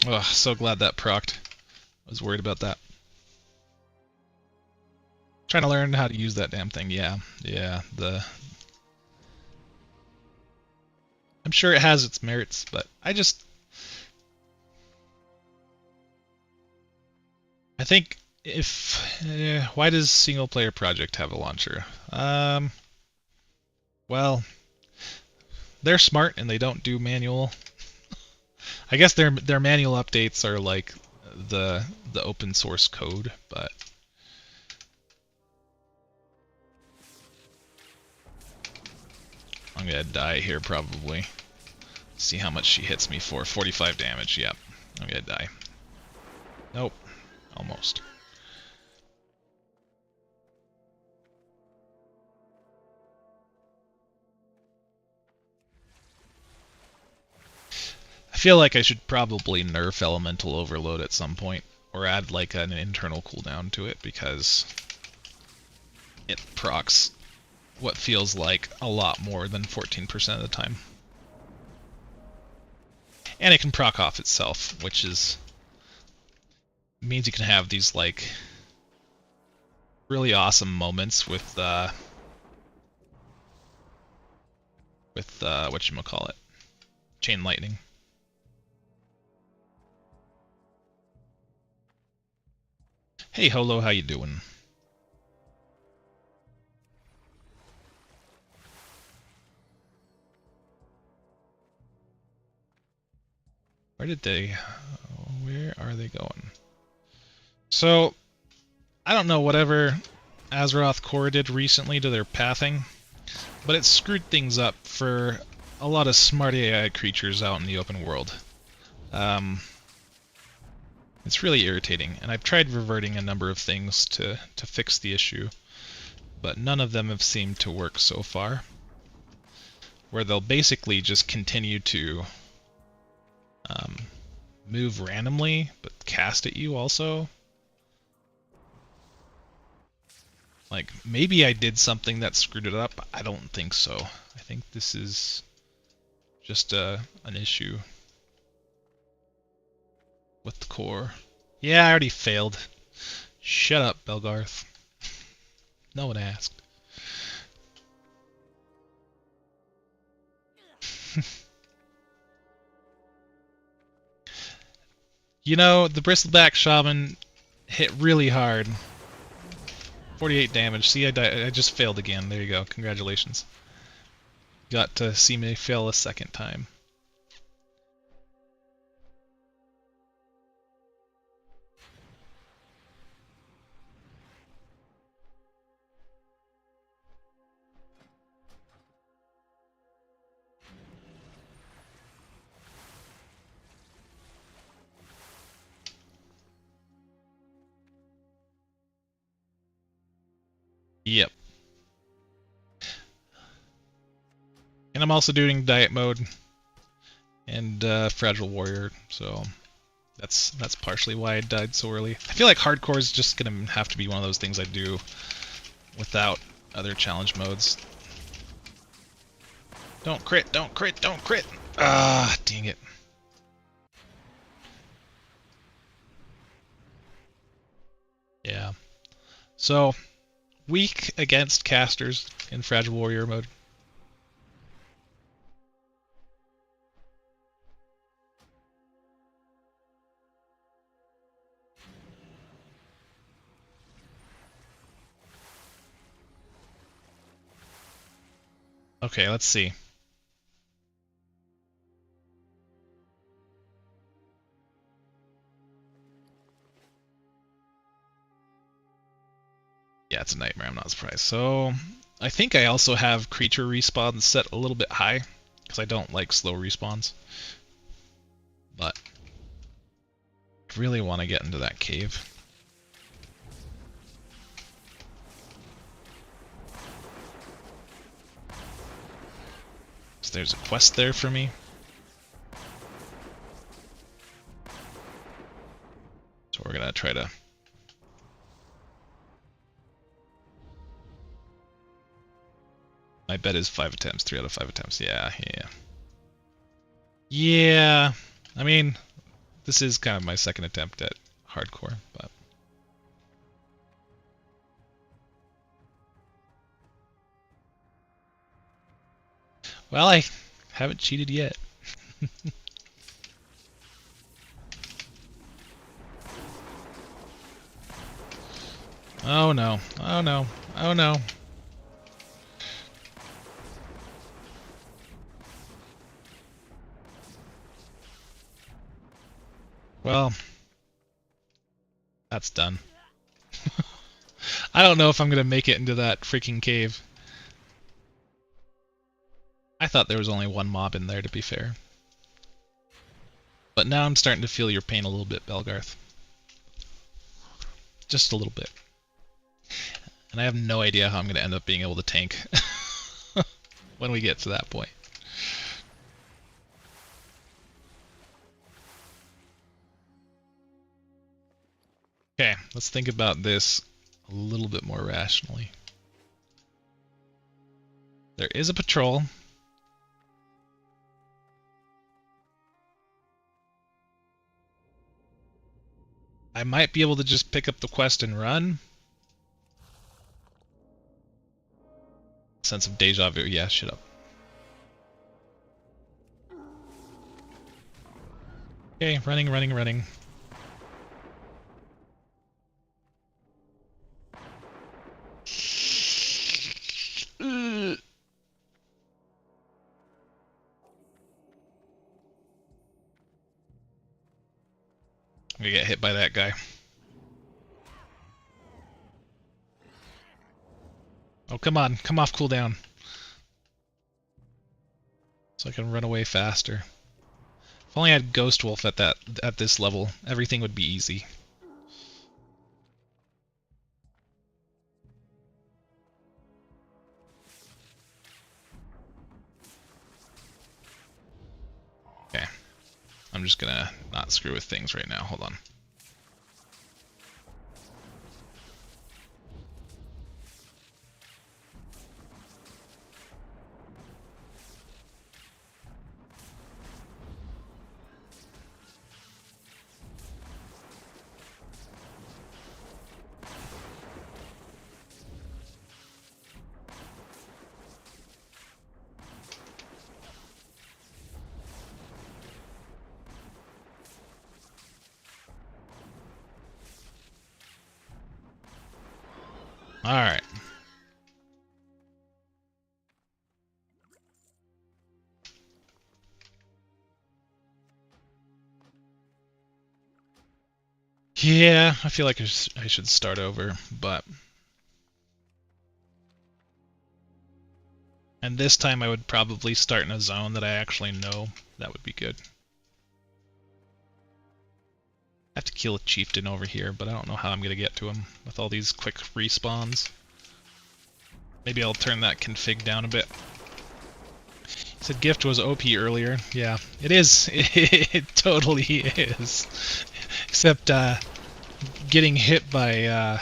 Oh, so glad that procced. I was worried about that. Trying to learn how to use that damn thing. Yeah. I'm sure it has its merits, but I think if why does single player project have a launcher? Well, they're smart and they don't do manual. I guess their manual updates are like the open source code, but I'm gonna die here probably. See how much she hits me for. 45 damage. Yep, I'm gonna die. Nope, almost. I feel like I should probably nerf elemental overload at some point, or add like an internal cooldown to it, because it procs what feels like a lot more than 14% of the time. And it can proc off itself, which means you can have these like really awesome moments with whatchamacallit, chain lightning. Hey Holo, how you doing? Where did they Where are they going? So, I don't know whatever Azeroth Core did recently to their pathing, but it screwed things up for a lot of smart AI creatures out in the open world. It's really irritating, and I've tried reverting a number of things to fix the issue, but none of them have seemed to work so far. Where they'll basically just continue to move randomly, but cast at you also. Like, maybe I did something that screwed it up. I don't think so. I think this is just an issue with the core. Yeah, I already failed. Shut up, Belgarth. No one asked. You know, the Bristleback Shaman hit really hard. 48 damage. See, I just failed again. There you go. Congratulations. Got to see me fail a second time. Yep. And I'm also doing Diet Mode and Fragile Warrior, so that's partially why I died so early. I feel like Hardcore is just gonna have to be one of those things I do without other challenge modes. Don't crit, don't crit, don't crit! Ah, dang it. Yeah. So, weak against casters in Fragile Warrior mode. Okay, let's see. Yeah, it's a nightmare, I'm not surprised. So, I think I also have creature respawns set a little bit high, because I don't like slow respawns. But, I really want to get into that cave. So there's a quest there for me. So we're gonna try to... My bet is 5 attempts, 3 out of 5 attempts. Yeah. Yeah, I mean, this is kind of my second attempt at hardcore, but... Well, I haven't cheated yet. Oh no, oh no, oh no. Well, that's done. I don't know if I'm gonna make it into that freaking cave. I thought there was only one mob in there, to be fair. But now I'm starting to feel your pain a little bit, Belgarth. Just a little bit. And I have no idea how I'm gonna end up being able to tank when we get to that point. Okay, let's think about this a little bit more rationally. There is a patrol. I might be able to just pick up the quest and run. Sense of deja vu. Yeah, shut up. Okay, running, running, running. I'm gonna get hit by that guy. Oh, come on. Come off cooldown. So I can run away faster. If only I had Ghost Wolf at this level, everything would be easy. Okay. I'm just gonna not screw with things right now. Hold on. Alright. Yeah, I feel like I should start over, but... And this time I would probably start in a zone that I actually know. That would be good. I have to kill a chieftain over here, but I don't know how I'm going to get to him with all these quick respawns. Maybe I'll turn that config down a bit. He said gift was OP earlier. Yeah, it is. It totally is. Except getting hit by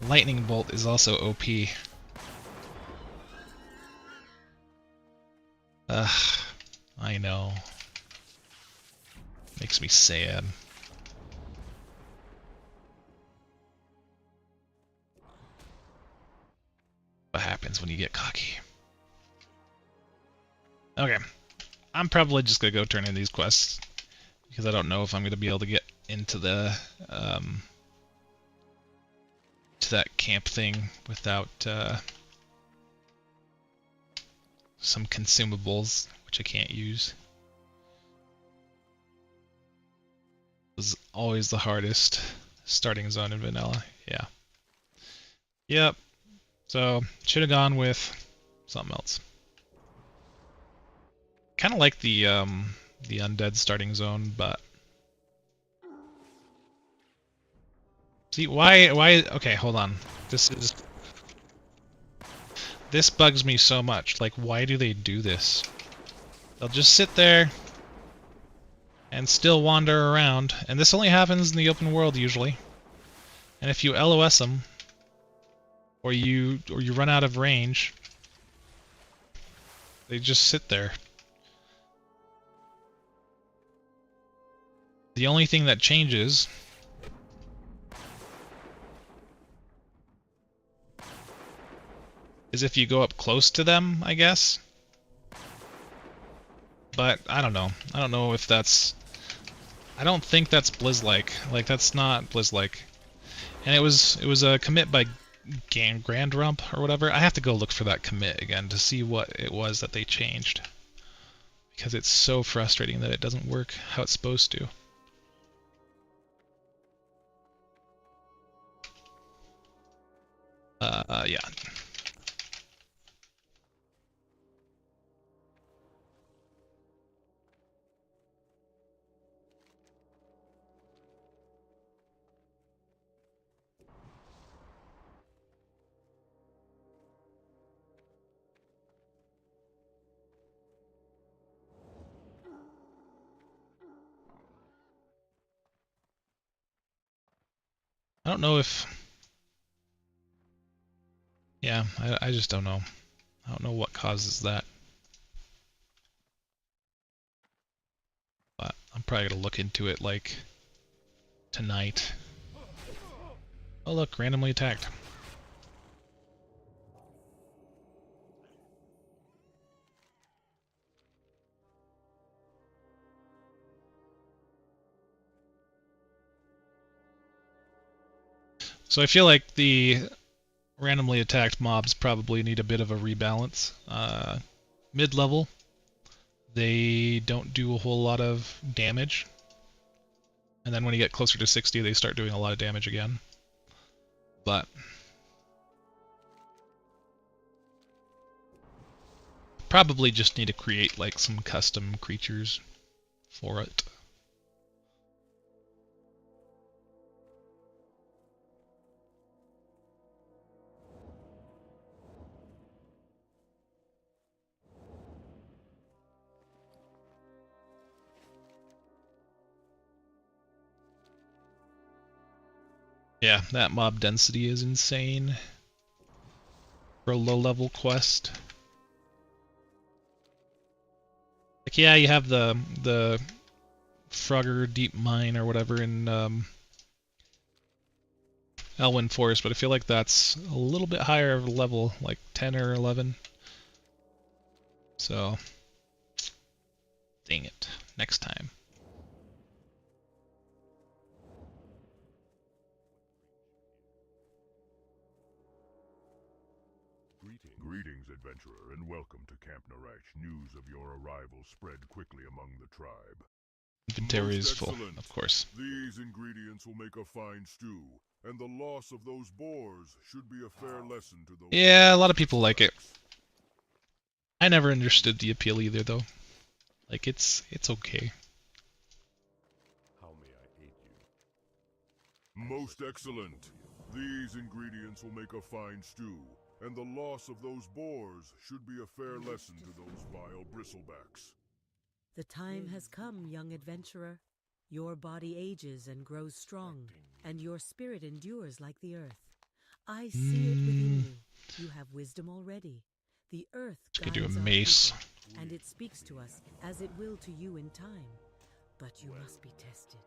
lightning bolt is also OP. I know. Makes me sad. What happens when you get cocky? Okay. I'm probably just gonna go turn in these quests because I don't know if I'm gonna be able to get into the to that camp thing without some consumables, which I can't use. It was always the hardest starting zone in vanilla. Yeah. Yep. So should have gone with something else. Kind of like the undead starting zone, but see why? Okay, hold on. This bugs me so much. Like, why do they do this? They'll just sit there and still wander around, and this only happens in the open world usually. And if you LOS them, or you run out of range, they just sit there. The only thing that changes is if you go up close to them, I guess. But I don't know. I don't know if that's... I don't think that's Blizz-like. Like, that's not Blizz-like. And it was a commit by Grand Rump or whatever. I have to go look for that commit again to see what it was that they changed. Because it's so frustrating that it doesn't work how it's supposed to. Yeah. I don't know if... Yeah, I just don't know. I don't know what causes that. But I'm probably gonna look into it, like, tonight. Oh look, randomly attacked. So I feel like the randomly attacked mobs probably need a bit of a rebalance. Mid-level, they don't do a whole lot of damage. And then when you get closer to 60, they start doing a lot of damage again. But probably just need to create like some custom creatures for it. Yeah, that mob density is insane for a low-level quest. Like, yeah, you have the Frogger Deep Mine or whatever in Elwyn Forest, but I feel like that's a little bit higher of a level, like 10 or 11. So, dang it, next time. Greetings, adventurer, and welcome to Camp Narash. News of your arrival spread quickly among the tribe. Inventory is full, of course. These ingredients will make a fine stew, and the loss of those boars should be a fair lesson to those. Yeah, a lot of people like it. I never understood the appeal either, though. Like, it's okay. How may I aid you? Most excellent. These ingredients will make a fine stew, and the loss of those boars should be a fair lesson to those vile bristlebacks. The time has come, young adventurer. Your body ages and grows strong, and your spirit endures like the earth. I see it within you. You have wisdom already. The earth Could guides do a our mace. people, and it speaks to us as it will to you in time. But you must be tested.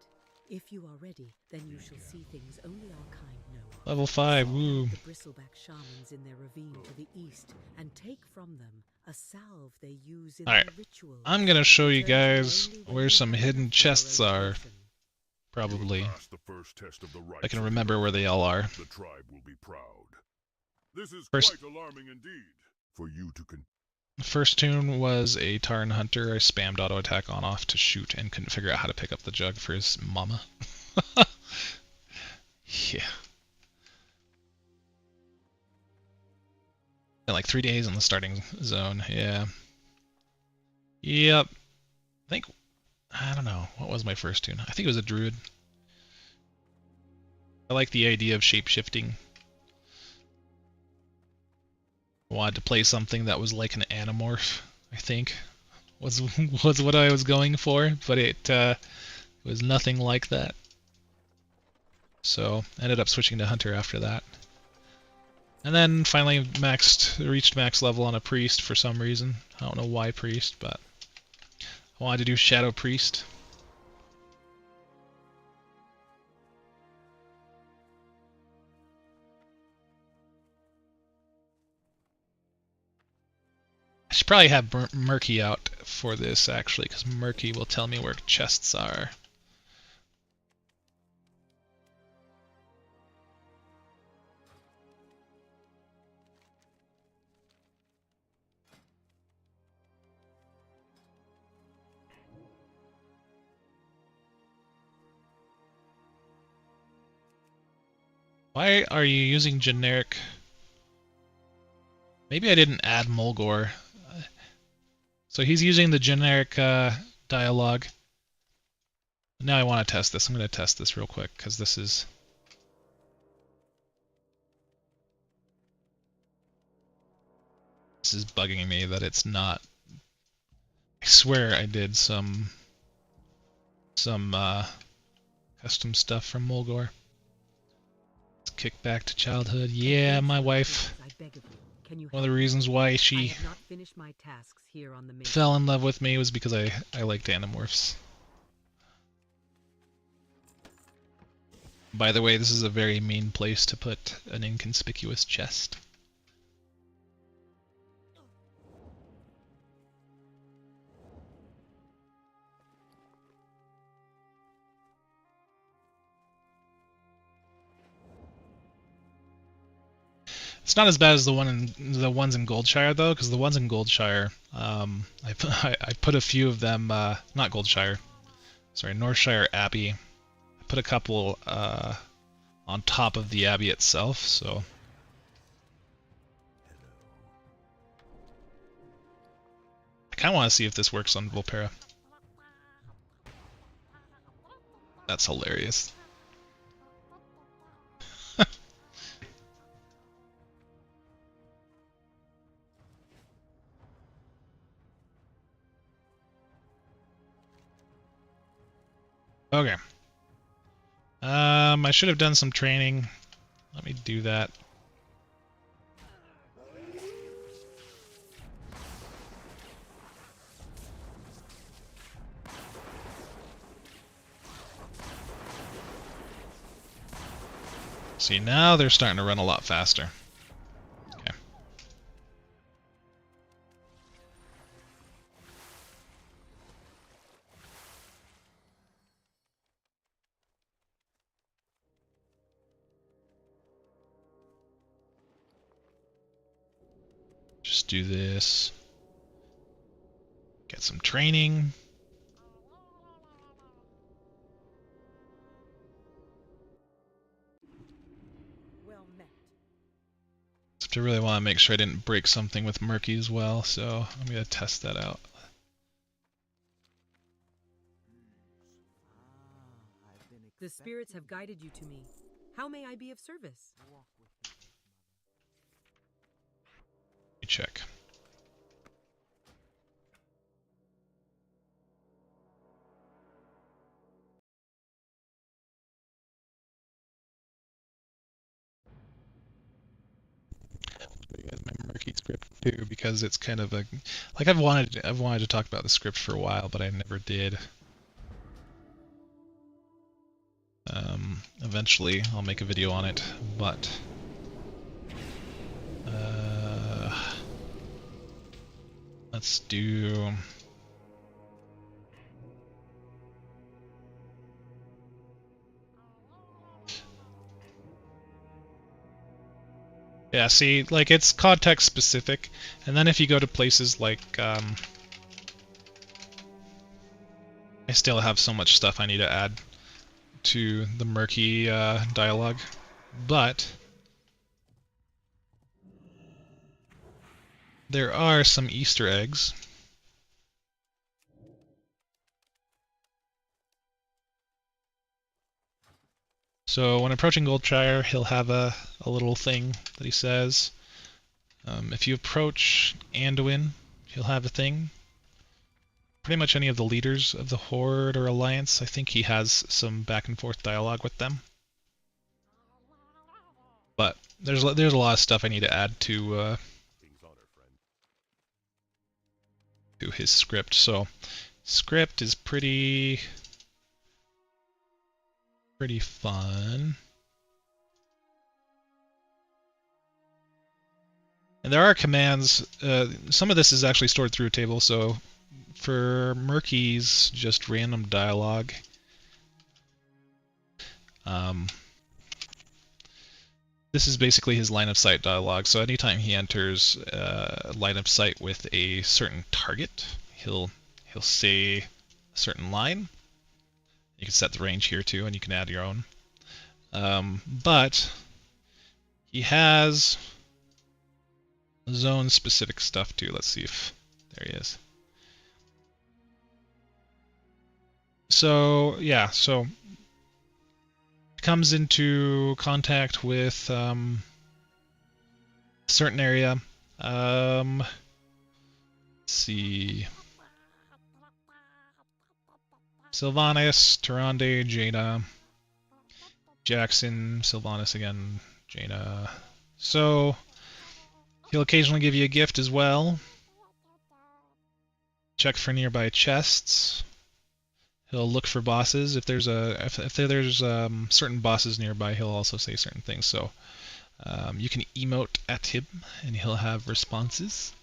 If you are ready, then you shall see things only our kind know. Level 5, woo. The bristleback shamans in their ravine to the east, and take from them a salve they use in their rituals. I'm gonna show you guys where some hidden chests are. Probably. I can remember where they all are. The tribe will be proud. This is First, quite alarming indeed. For you to the first tune was a Tarn Hunter. I spammed auto attack on off to shoot and couldn't figure out how to pick up the jug for his mama. Yeah. Been like 3 days in the starting zone, yeah. Yep. I don't know, what was my first tune? I think it was a druid. I like the idea of shape-shifting. I wanted to play something that was like an Animorph, I think, was what I was going for, but it was nothing like that. So, ended up switching to Hunter after that. And then finally reached max level on a Priest for some reason. I don't know why Priest, but I wanted to do Shadow Priest. I should probably have Murky out for this, actually, because Murky will tell me where chests are. Why are you using generic? Maybe I didn't add Mulgore. So he's using the generic dialogue. Now I want to test this. I'm going to test this real quick because this is bugging me that it's not. I swear I did some custom stuff from Mulgore. Let's kick back to childhood. Yeah, my wife. One of the reasons why she fell in love with me was because I liked Animorphs. By the way, this is a very mean place to put an inconspicuous chest. It's not as bad as the ones in Goldshire though, because the ones in Goldshire, I put a few of them, not Goldshire, sorry, Northshire Abbey. put a couple on top of the abbey itself, so I kind of want to see if this works on Volpera. That's hilarious. Okay. I should have done some training. Let me do that. See, now they're starting to run a lot faster. Okay. Just do this. Get some training. I really want to make sure I didn't break something with murky as well, so I'm going to test that out. The spirits have guided you to me. How may I be of service? Let me check. My murky script too, because it's kind of a like I've wanted to talk about the script for a while, but I never did. Eventually I'll make a video on it, but let's do yeah, see, like it's context specific, and then if you go to places like I still have so much stuff I need to add to the murky dialogue, but there are some Easter eggs. So when approaching Goldshire, he'll have a little thing that he says. If you approach Anduin, he'll have a thing. Pretty much any of the leaders of the Horde or Alliance, I think he has some back and forth dialogue with them. But there's a lot of stuff I need to add to his script. So script is pretty fun. And there are commands. Some of this is actually stored through a table, so for Murky's just random dialogue. This is basically his line of sight dialogue, so anytime he enters line of sight with a certain target, he'll say a certain line. You can set the range here too, and you can add your own. But he has zone-specific stuff too. Let's see if there he is. So yeah, so comes into contact with a certain area. Let's see. Sylvanas, Tyrande, Jaina, Jackson, Sylvanas again, Jaina. So he'll occasionally give you a gift as well. Check for nearby chests. He'll look for bosses. If there's certain bosses nearby, he'll also say certain things. So you can emote at him, and he'll have responses.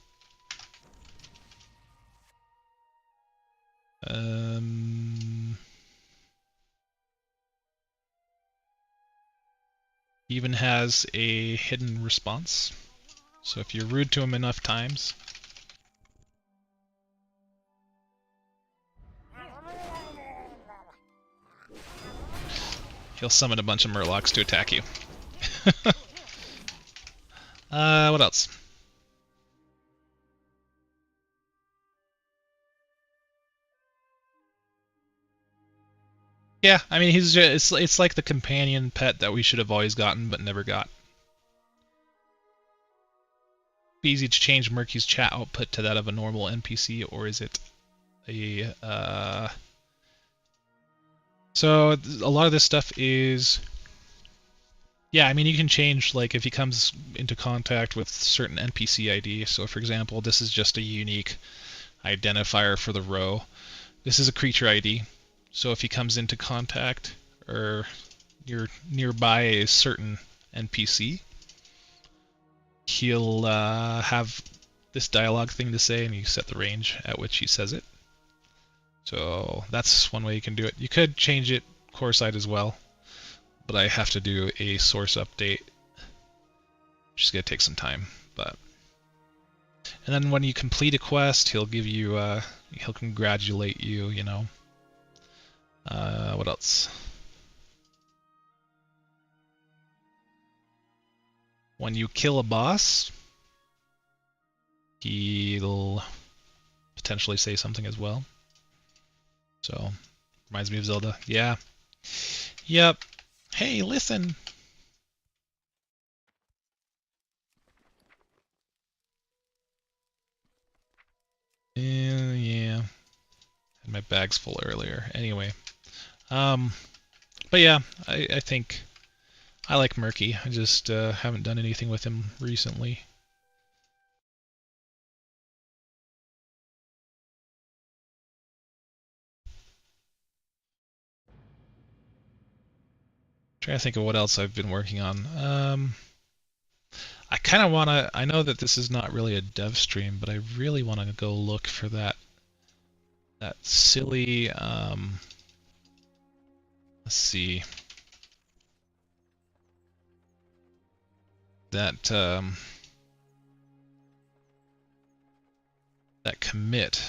He even has a hidden response. So if you're rude to him enough times, He'll summon a bunch of murlocs to attack you. What else? Yeah, I mean, he's just, it's like the companion pet that we should have always gotten but never got. Easy to change Murky's chat output to that of a normal NPC, or is it a So a lot of this stuff is, yeah, I mean, you can change, like, if he comes into contact with certain NPC ID. So for example, this is just a unique identifier for the row. This is a creature ID. So if he comes into contact or you're nearby a certain NPC, he'll have this dialogue thing to say, and you set the range at which he says it. So that's one way you can do it. You could change it core side as well, but I have to do a source update, which is going to take some time. And then when you complete a quest, he'll give you, he'll congratulate you, you know. What else? When you kill a boss, he'll potentially say something as well. So, reminds me of Zelda. Yeah. Yep. Hey, listen! Yeah. Had my bags full earlier. Anyway. But yeah, I think I like Murky. I just haven't done anything with him recently. Trying to think of what else I've been working on. I kind of want to, I know that this is not really a dev stream, but I really want to go look for that silly, let's see, that commit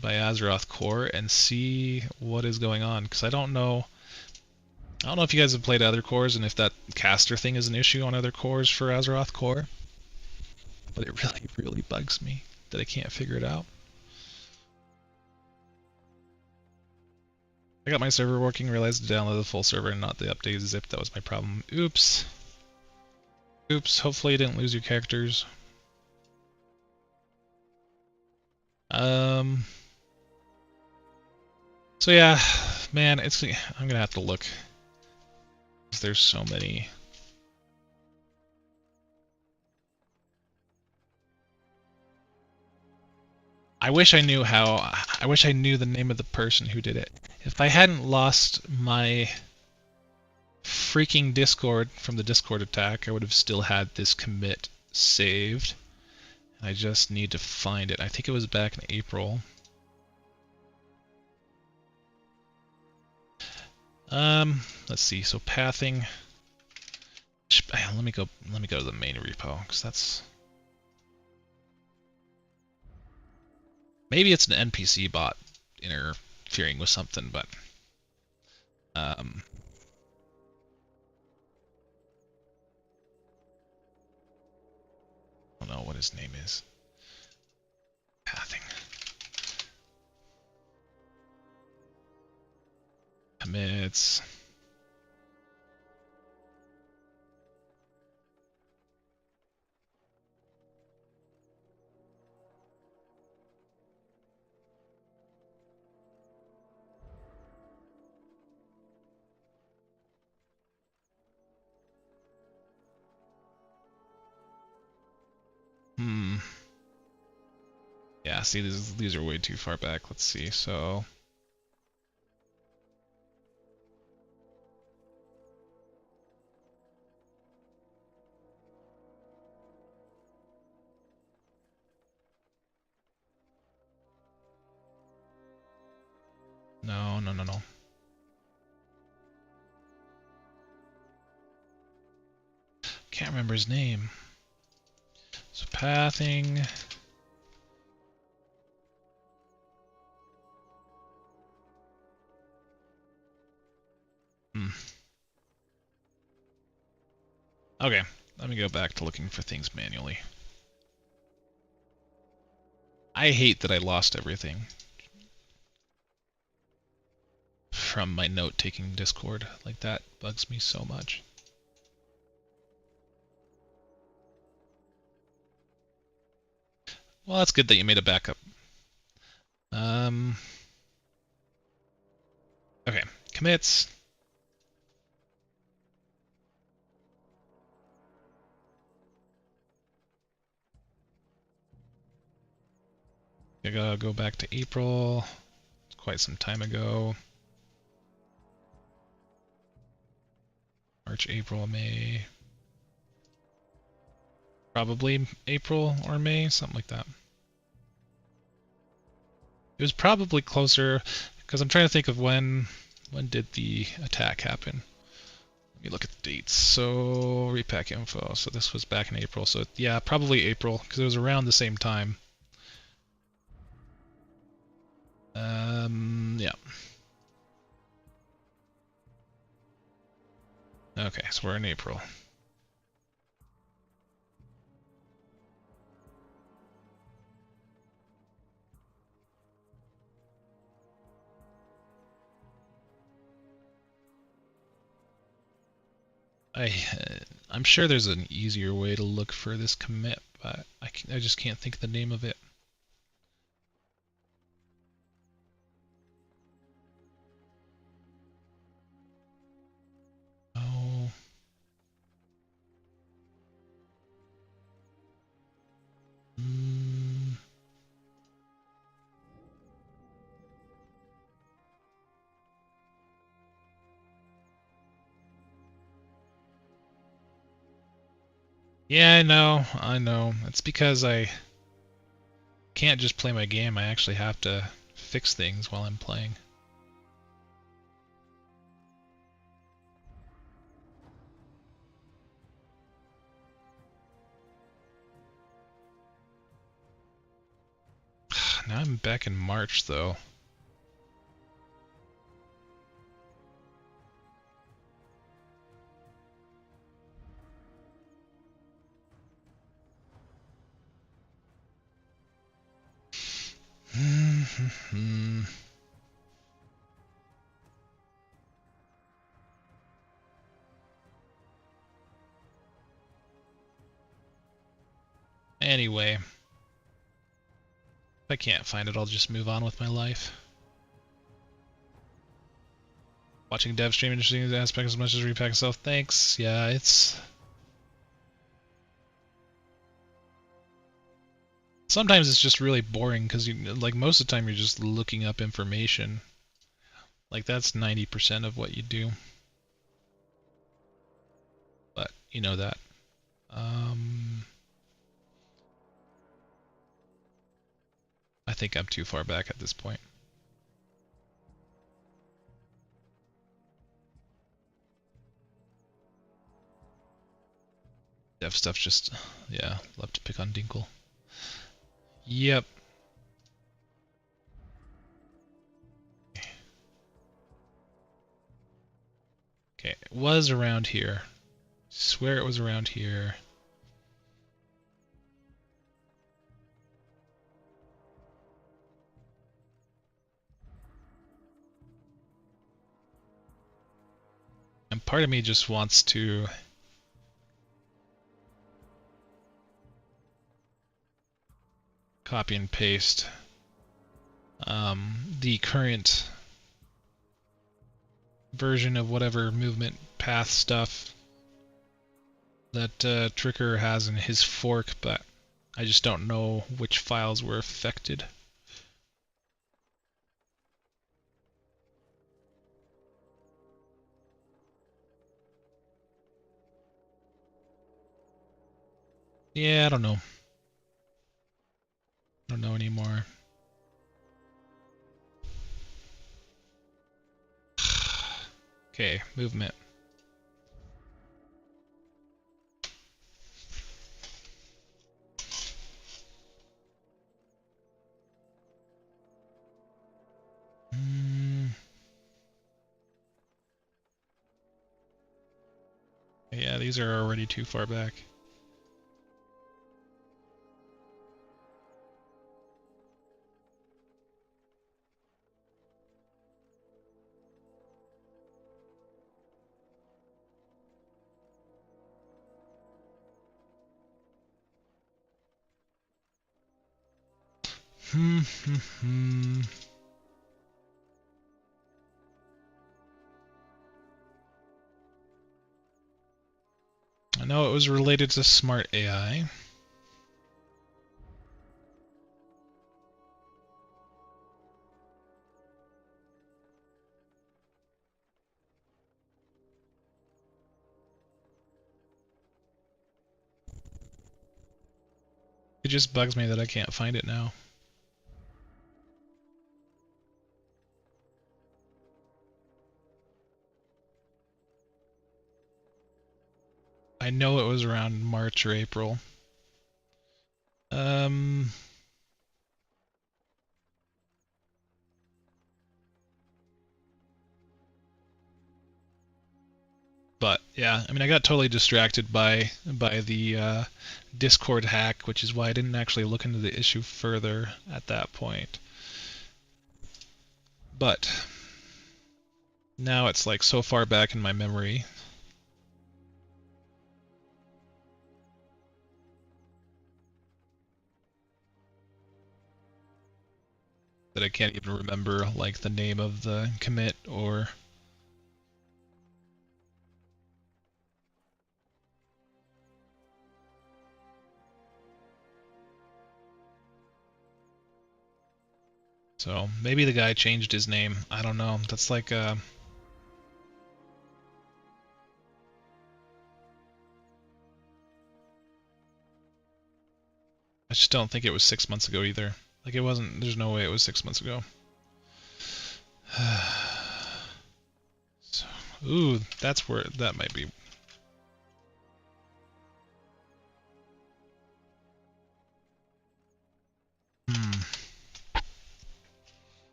by Azeroth Core and see what is going on, because I don't know if you guys have played other cores and if that caster thing is an issue on other cores for Azeroth Core, but it really, really bugs me that I can't figure it out. I got my server working, realized to download the full server and not the updated zip. That was my problem. Oops. Oops, hopefully you didn't lose your characters. So yeah, man, I'm gonna have to look. There's so many. I wish I knew the name of the person who did it. If I hadn't lost my freaking Discord from the Discord attack, I would have still had this commit saved. I just need to find it. I think it was back in April. Let's see. So pathing. Let me go to the main repo, because that's, maybe it's an NPC bot interfering with something, but I don't know what his name is. Pathing. Commits. Yeah, see, these are way too far back. Let's see. So no. Can't remember his name. So pathing. Okay, let me go back to looking for things manually. I hate that I lost everything from my note-taking Discord. Like, that bugs me so much. Well, that's good that you made a backup. Okay, commits. I gotta go back to April. It's quite some time ago. March, April, May. Probably April or May, something like that. It was probably closer, because I'm trying to think of when did the attack happen. Let me look at the dates. So, repack info. So this was back in April. So yeah, probably April, because it was around the same time. Yeah. Okay, so we're in April. I'm sure there's an easier way to look for this commit, but I just can't think of the name of it. Oh. Yeah, I know. It's because I can't just play my game, I actually have to fix things while I'm playing. Now I'm back in March, though. Anyway, if I can't find it, I'll just move on with my life. Watching dev stream interesting aspect as much as Repack itself. Thanks. Yeah, it's... Sometimes it's just really boring because like most of the time you're just looking up information. Like that's 90% of what you do. But you know that. I think I'm too far back at this point. Dev stuff just, yeah, love to pick on Dinkle. Yep. Okay, it was around here. Swear it was around here. And part of me just wants to copy and paste the current version of whatever movement path stuff that Tricker has in his fork, but I just don't know which files were affected. Yeah, I don't know. I don't know anymore. Okay, movement. Yeah, these are already too far back. I know it was related to smart AI. It just bugs me that I can't find it now. I know it was around March or April. But yeah, I mean, I got totally distracted by the Discord hack, which is why I didn't actually look into the issue further at that point. But now it's like so far back in my memory. That I can't even remember like the name of the commit or... So maybe the guy changed his name. I don't know. That's like I just don't think it was 6 months ago either. Like it wasn't, there's no way it was 6 months ago. So, ooh, that's where, that might be.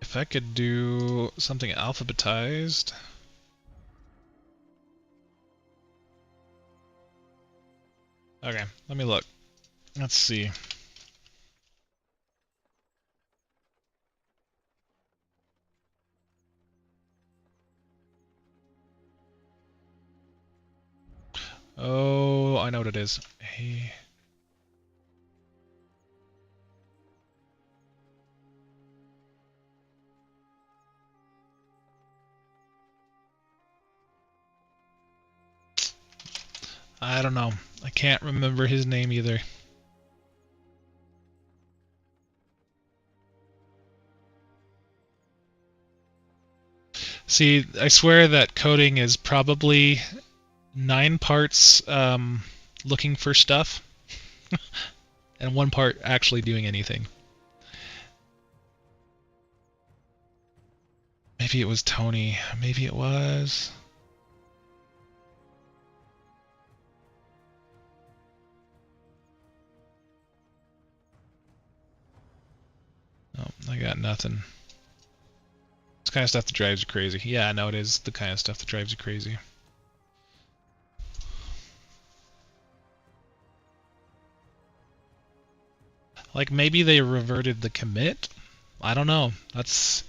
If I could do something alphabetized. Okay, let me look. Let's see. Oh, I know what it is. Hey. I don't know. I can't remember his name either. See, I swear that coding is probably 9 parts looking for stuff and 1 part actually doing anything. Maybe it was Tony. Maybe it was... Oh, I got nothing. It's the kind of stuff that drives you crazy. Yeah, I know it is the kind of stuff that drives you crazy. Like, maybe they reverted the commit? I don't know. That's...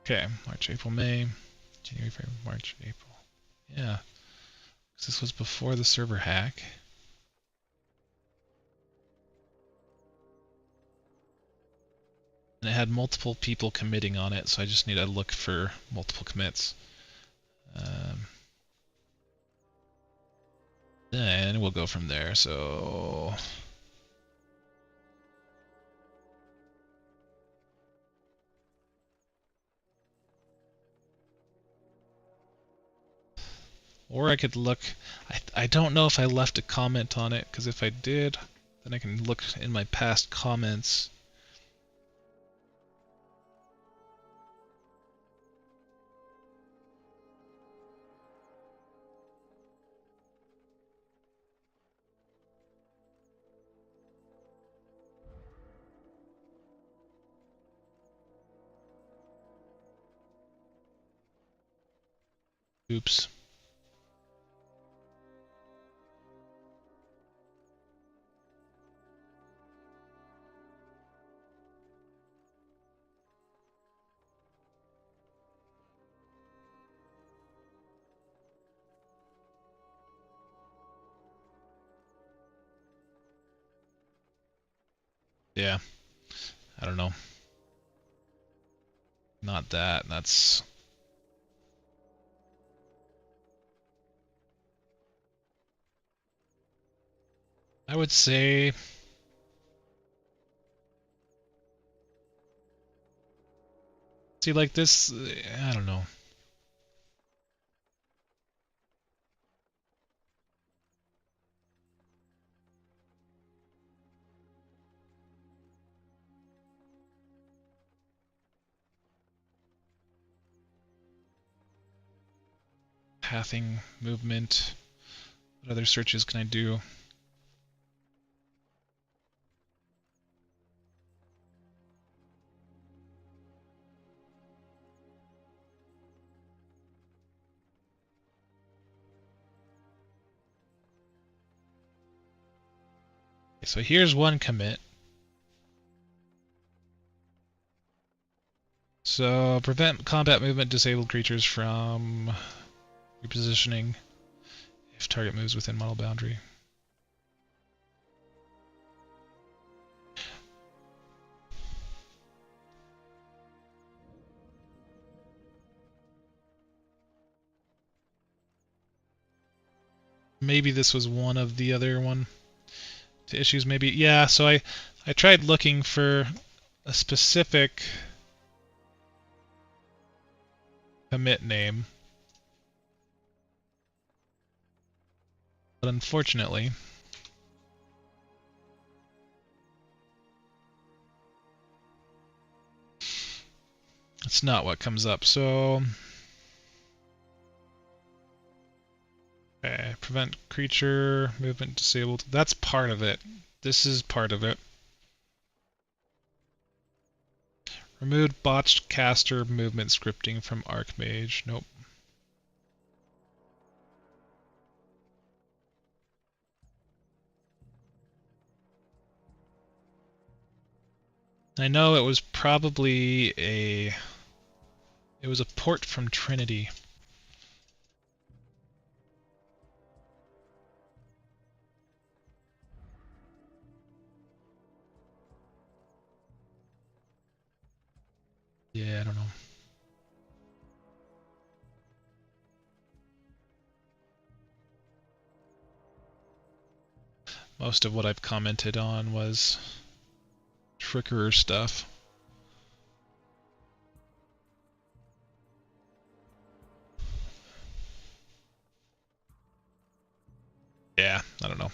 Okay, March, April, May, January, February, March, April. Yeah, because this was before the server hack. And it had multiple people committing on it, so I just need to look for multiple commits. Then we'll go from there, so... Or I could look... I don't know if I left a comment on it, because if I did, then I can look in my past comments. Oops. Yeah, I don't know. Not that, that's... I would say... See, like this, I don't know. Pathing, movement. What other searches can I do? So here's one commit. So prevent combat movement disabled creatures from repositioning if target moves within model boundary. Maybe this was one of the other issues. Maybe, yeah. So I tried looking for a specific commit name, but unfortunately, it's not what comes up. So, okay, prevent creature movement disabled. That's part of it. This is part of it. Remove botched caster movement scripting from Archmage. Nope. I know it was probably it was a port from Trinity. Yeah, I don't know. Most of what I've commented on was trickerer stuff. Yeah, I don't know.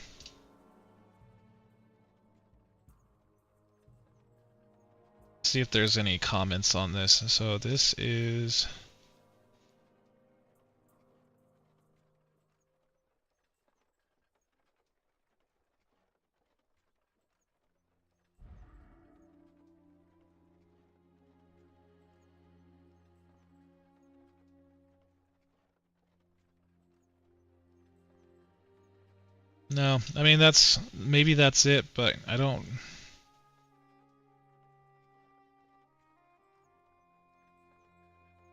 See if there's any comments on this. So this is... No, I mean maybe that's it, but I don't...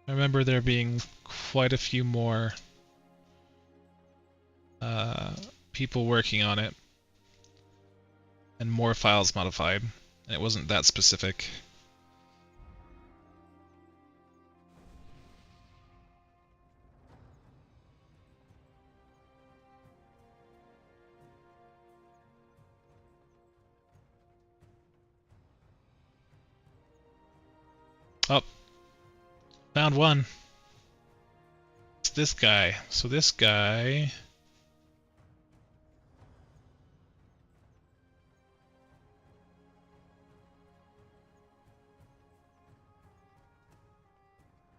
I remember there being quite a few more people working on it, and more files modified, and it wasn't that specific. Oh, found one. It's this guy. So this guy...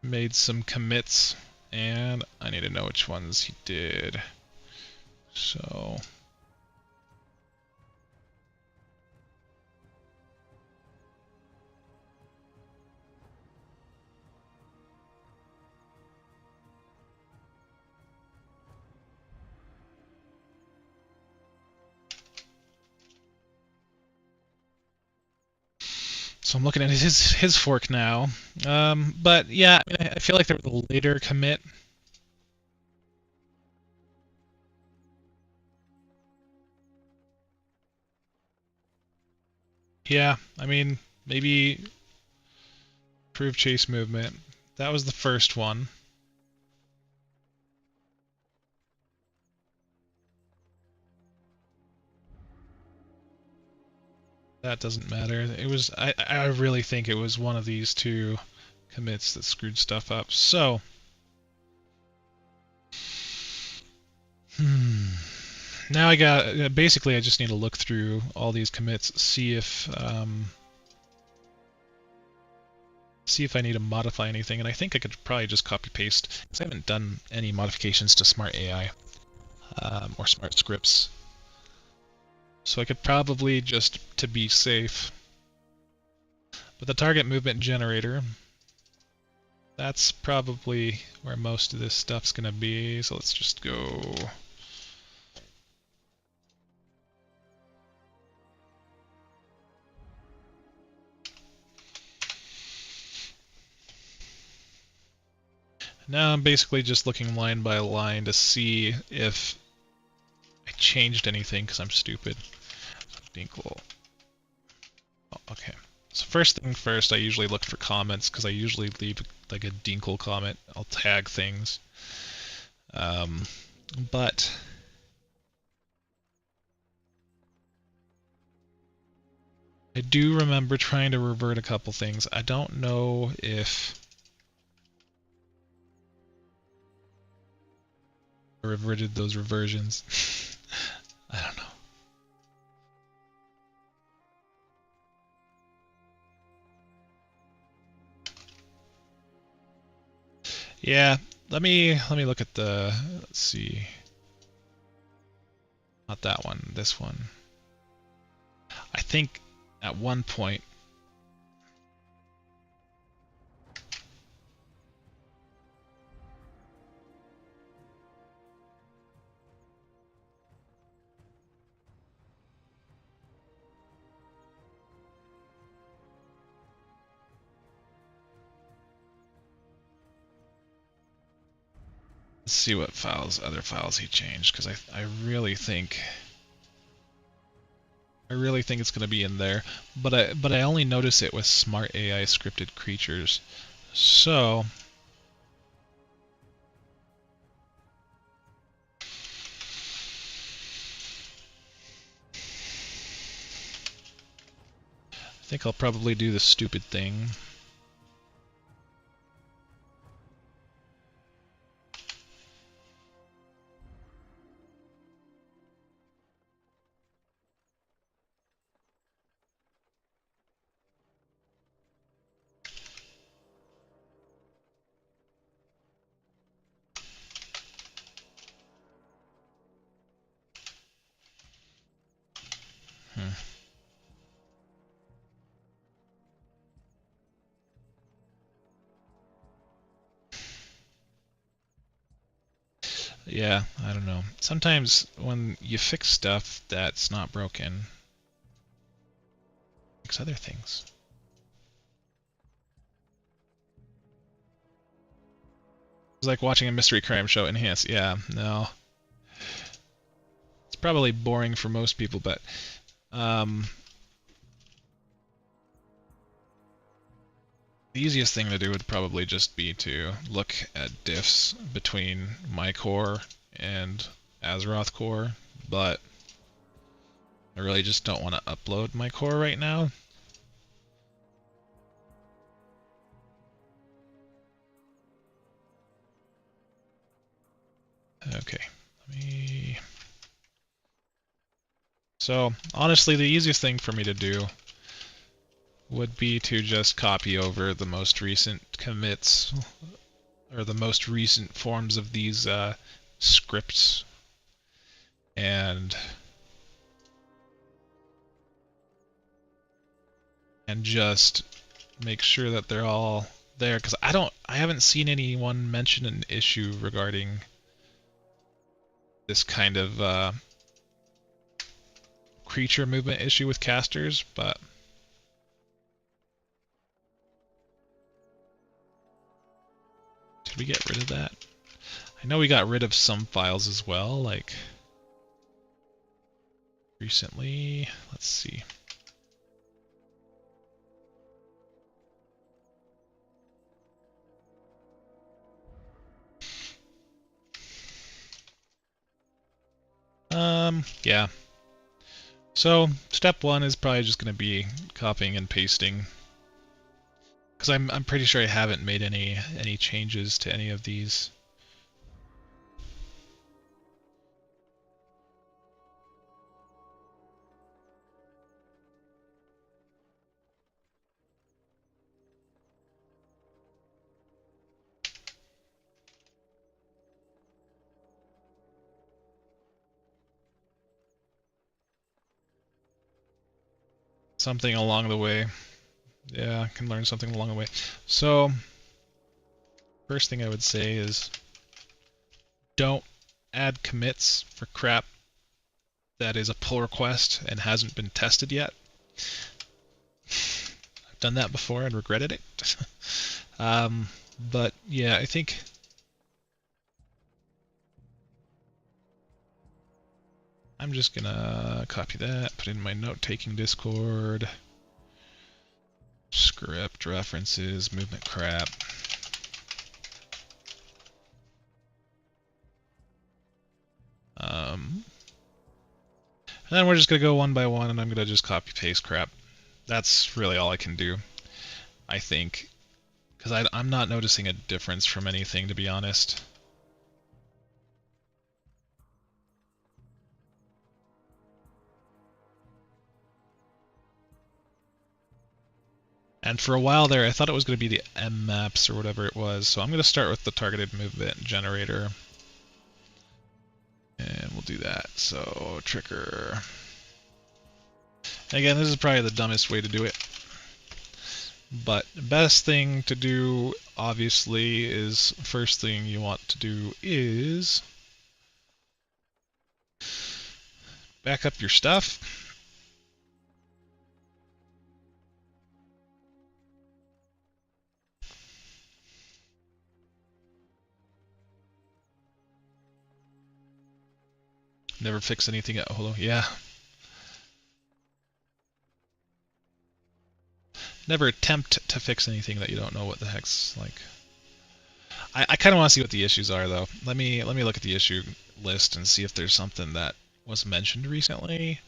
made some commits, and I need to know which ones he did. So... So I'm looking at his fork now. But yeah, I mean, I feel like there was a later commit. Yeah, I mean, maybe prove chase movement. That was the first one. That doesn't matter. It was I really think it was one of these two commits that screwed stuff up. So now I got basically I just need to look through all these commits, see if I need to modify anything, and I think I could probably just copy paste because I haven't done any modifications to Smart AI or Smart Scripts. So I could probably just, to be safe. But the target movement generator, that's probably where most of this stuff's going to be. So let's just go. Now I'm basically just looking line by line to see if I changed anything because I'm stupid. Dinkle. Oh, okay. So first thing first, I usually look for comments because I usually leave like a Dinkle comment. I'll tag things. But I do remember trying to revert a couple things. I don't know if I reverted those reversions. I don't know. Yeah, let me look at the, let's see. Not that one, this one. I think at one point let's see what other files he changed, because I really think it's going to be in there, but I only notice it with Smart AI scripted creatures. So I think I'll probably do the stupid thing. Yeah, I don't know. Sometimes when you fix stuff that's not broken, fix other things. It's like watching a mystery crime show enhance. Yeah, no. It's probably boring for most people, but the easiest thing to do would probably just be to look at diffs between my core and Azeroth core, but I really just don't want to upload my core right now. Okay, So honestly, the easiest thing for me to do would be to just copy over the most recent commits, or the most recent forms of these scripts, and just make sure that they're all there, because I haven't seen anyone mention an issue regarding this kind of creature movement issue with casters, but Did we get rid of that? I know we got rid of some files as well, like recently. Let's see. Yeah. So step one is probably just going to be copying and pasting, because I'm pretty sure I haven't made any changes to any of these. Something along the way. Yeah, I can learn something along the way. So, first thing I would say is don't add commits for crap that is a pull request and hasn't been tested yet. I've done that before and regretted it. But yeah, I think I'm just gonna copy that, put it in my note-taking Discord. Script, references, movement crap. And then we're just gonna go one by one, and I'm gonna just copy-paste crap. That's really all I can do, I think, because I'm not noticing a difference from anything, to be honest. And for a while there, I thought it was going to be the M maps or whatever it was, so I'm going to start with the targeted movement generator. And we'll do that. So, trigger. And again, this is probably the dumbest way to do it. But the best thing to do, obviously, is first thing you want to do is back up your stuff. Never fix anything at Holo. Yeah. Never attempt to fix anything that you don't know what the heck's like. I kind of want to see what the issues are, though. Let me look at the issue list and see if there's something that was mentioned recently.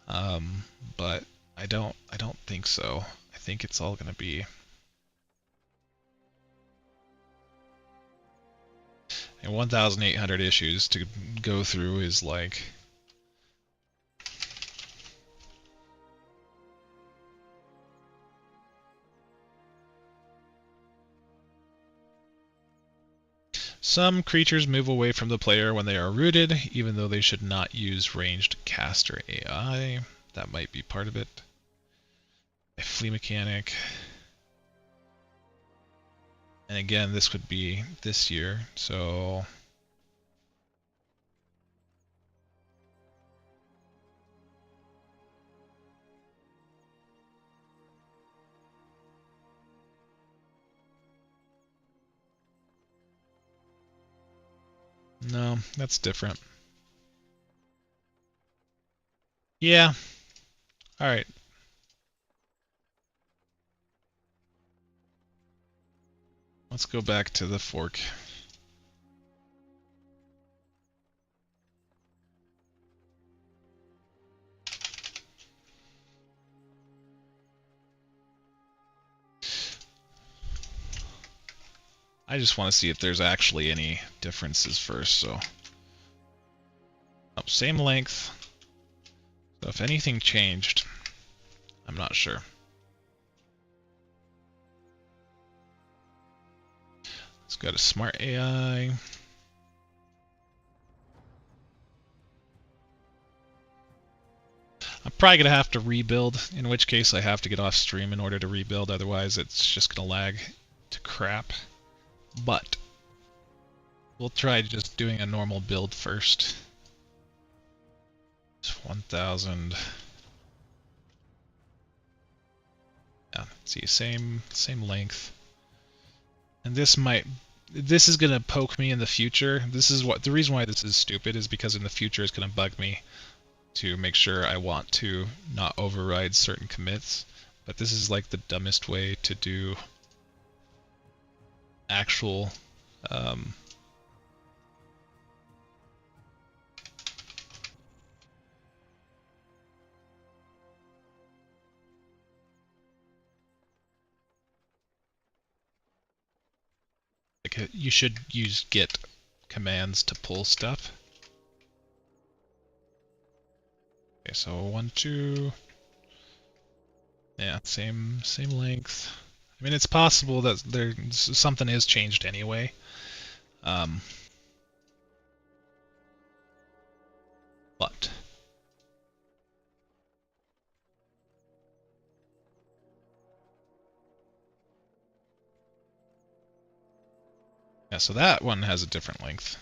But I don't think so. I think it's all going to be. And 1,800 issues to go through is like. Some creatures move away from the player when they are rooted, even though they should not use ranged caster AI. That might be part of it. A flea mechanic. And again, this would be this year, so. No, that's different. Yeah. Alright. Let's go back to the fork. I just want to see if there's actually any differences first, so. Oh, same length. So if anything changed, I'm not sure. Let's go to Smart AI. I'm probably going to have to rebuild, in which case I have to get off stream in order to rebuild, otherwise it's just going to lag to crap. But we'll try just doing a normal build first. It's 1,000. Yeah, see, same length. And this might this is gonna poke me in the future. This is what the reason why this is stupid is because in the future it's gonna bug me to make sure I want to not override certain commits. But this is like the dumbest way to do actual like you should use git commands to pull stuff. Okay, so 1, 2. Yeah, same length. I mean, it's possible that something is changed anyway. But yeah, so that one has a different length.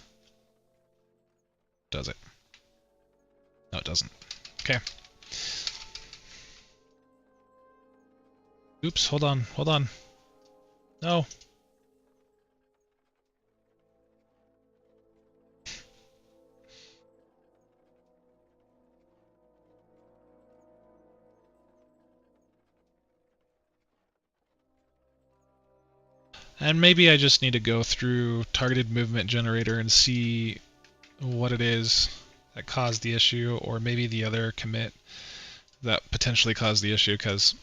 Does it? No, it doesn't. Okay. Oops, hold on. No. And maybe I just need to go through targeted movement generator and see what it is that caused the issue, or maybe the other commit that potentially caused the issue, because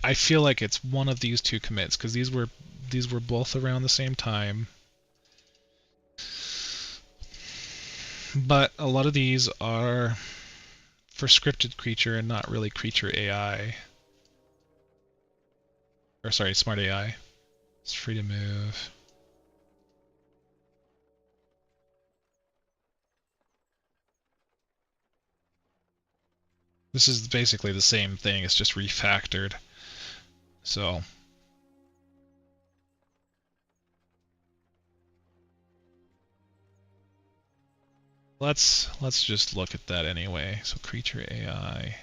I feel like it's one of these two commits, because these were both around the same time. But a lot of these are for scripted creature and not really creature AI. Or sorry, smart AI. It's free to move. This is basically the same thing, it's just refactored. So let's just look at that anyway. So creature AI.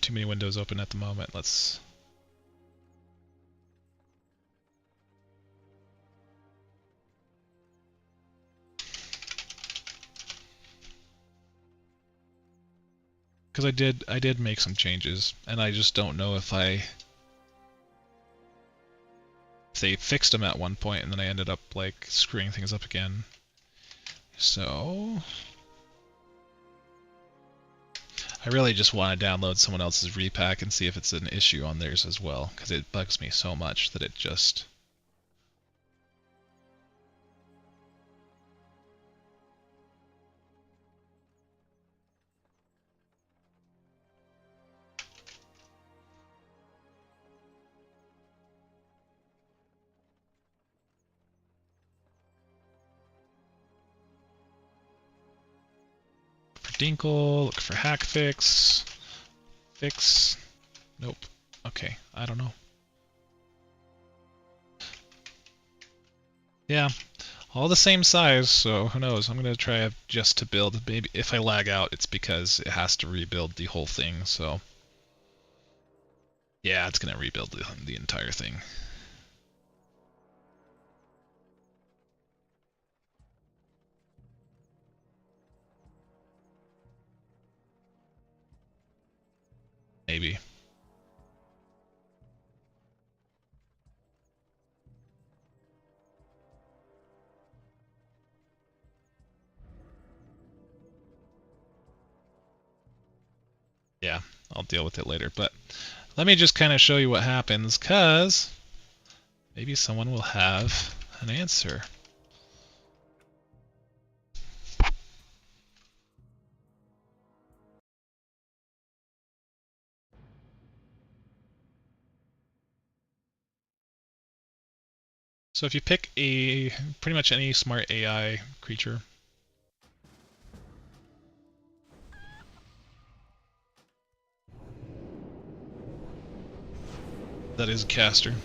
Too many windows open at the moment. Let's. Because I did make some changes, and I just don't know if they fixed them at one point, and then I ended up like screwing things up again. So I really just want to download someone else's Repack and see if it's an issue on theirs as well, because it bugs me so much that it just. For Dinkle, look for hack fix. Fix. Nope. Okay, I don't know. Yeah, all the same size, so who knows? I'm gonna try just to build. Maybe if I lag out, it's because it has to rebuild the whole thing. So yeah, it's gonna rebuild the entire thing. Maybe. Yeah, I'll deal with it later. But let me just kind of show you what happens, cause maybe someone will have an answer. So if you pick pretty much any smart AI creature, that is a caster.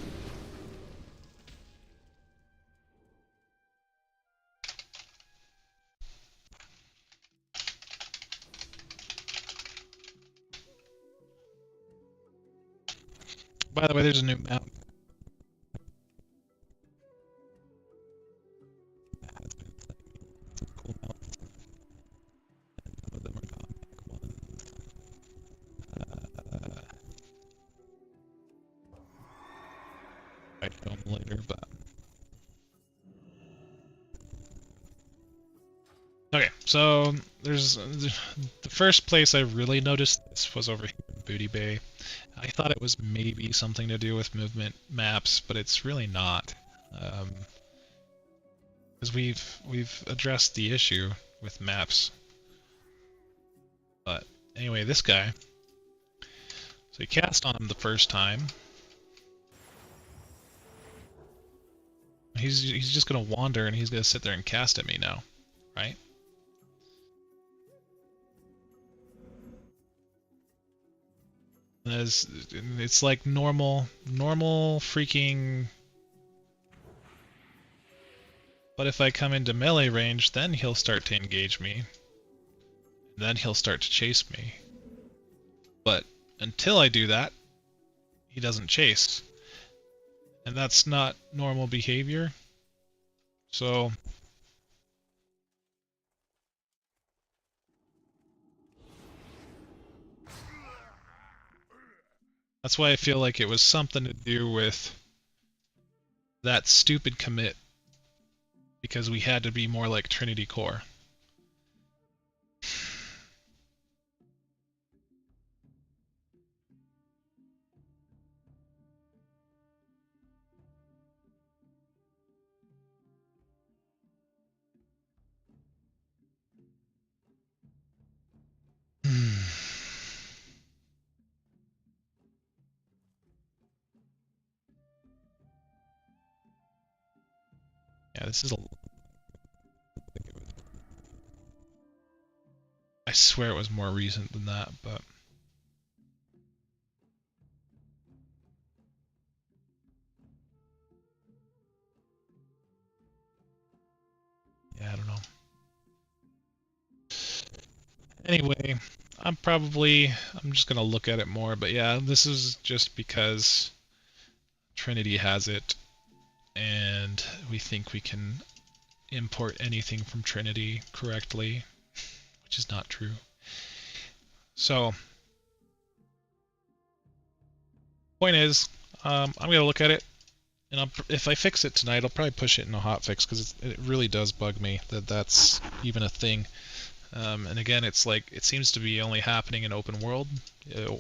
By the way, there's a new map. Cool maps. Some of them are comic ones. I'd show them later, but... Okay, so there's the first place I really noticed this was over here in Booty Bay. I thought it was maybe something to do with movement maps, but it's really not. Because we've addressed the issue with maps. But anyway, this guy. So he cast on him the first time. He's just gonna wander and he's gonna sit there and cast at me now, right? It's like normal freaking... But if I come into melee range, then he'll start to engage me. Then he'll start to chase me. But until I do that, he doesn't chase. And that's not normal behavior. So... That's why I feel like it was something to do with that stupid commit. Because we had to be more like Trinity Core. Yeah, this is a... I swear it was more recent than that, but... Yeah, I don't know. Anyway, I'm just gonna look at it more, but yeah, this is just because Trinity has it, and we think we can import anything from Trinity correctly, which is not true. So, point is, I'm gonna look at it, and if I fix it tonight, I'll probably push it in a hotfix, because it really does bug me that that's even a thing. And again, it's like, it seems to be only happening in open world,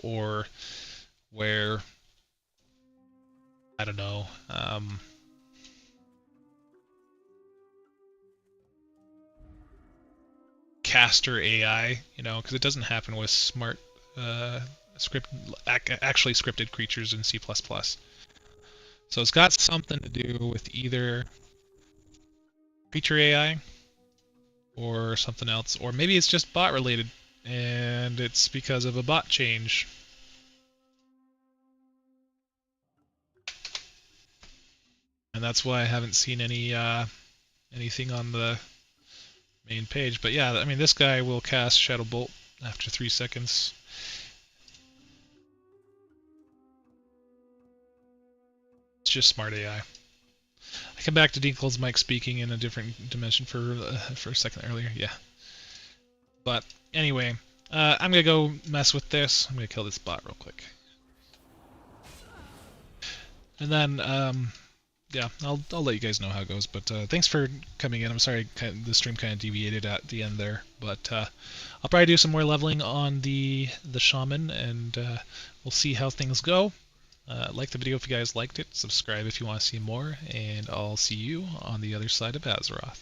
or where, I don't know, caster AI, you know, because it doesn't happen with smart, actually scripted creatures in C++. So it's got something to do with either creature AI, or something else, or maybe it's just bot related, and it's because of a bot change. And that's why I haven't seen anything on the main page. But yeah, I mean, this guy will cast Shadow Bolt after 3 seconds. It's just smart AI. I come back to Dinkle's mic speaking in a different dimension for a second earlier, yeah. But anyway, I'm gonna go mess with this. I'm gonna kill this bot real quick. And then, yeah, I'll let you guys know how it goes. But thanks for coming in. I'm sorry the stream kind of deviated at the end there, but I'll probably do some more leveling on the Shaman, and we'll see how things go. Like the video if you guys liked it, subscribe if you want to see more, and I'll see you on the other side of Azeroth.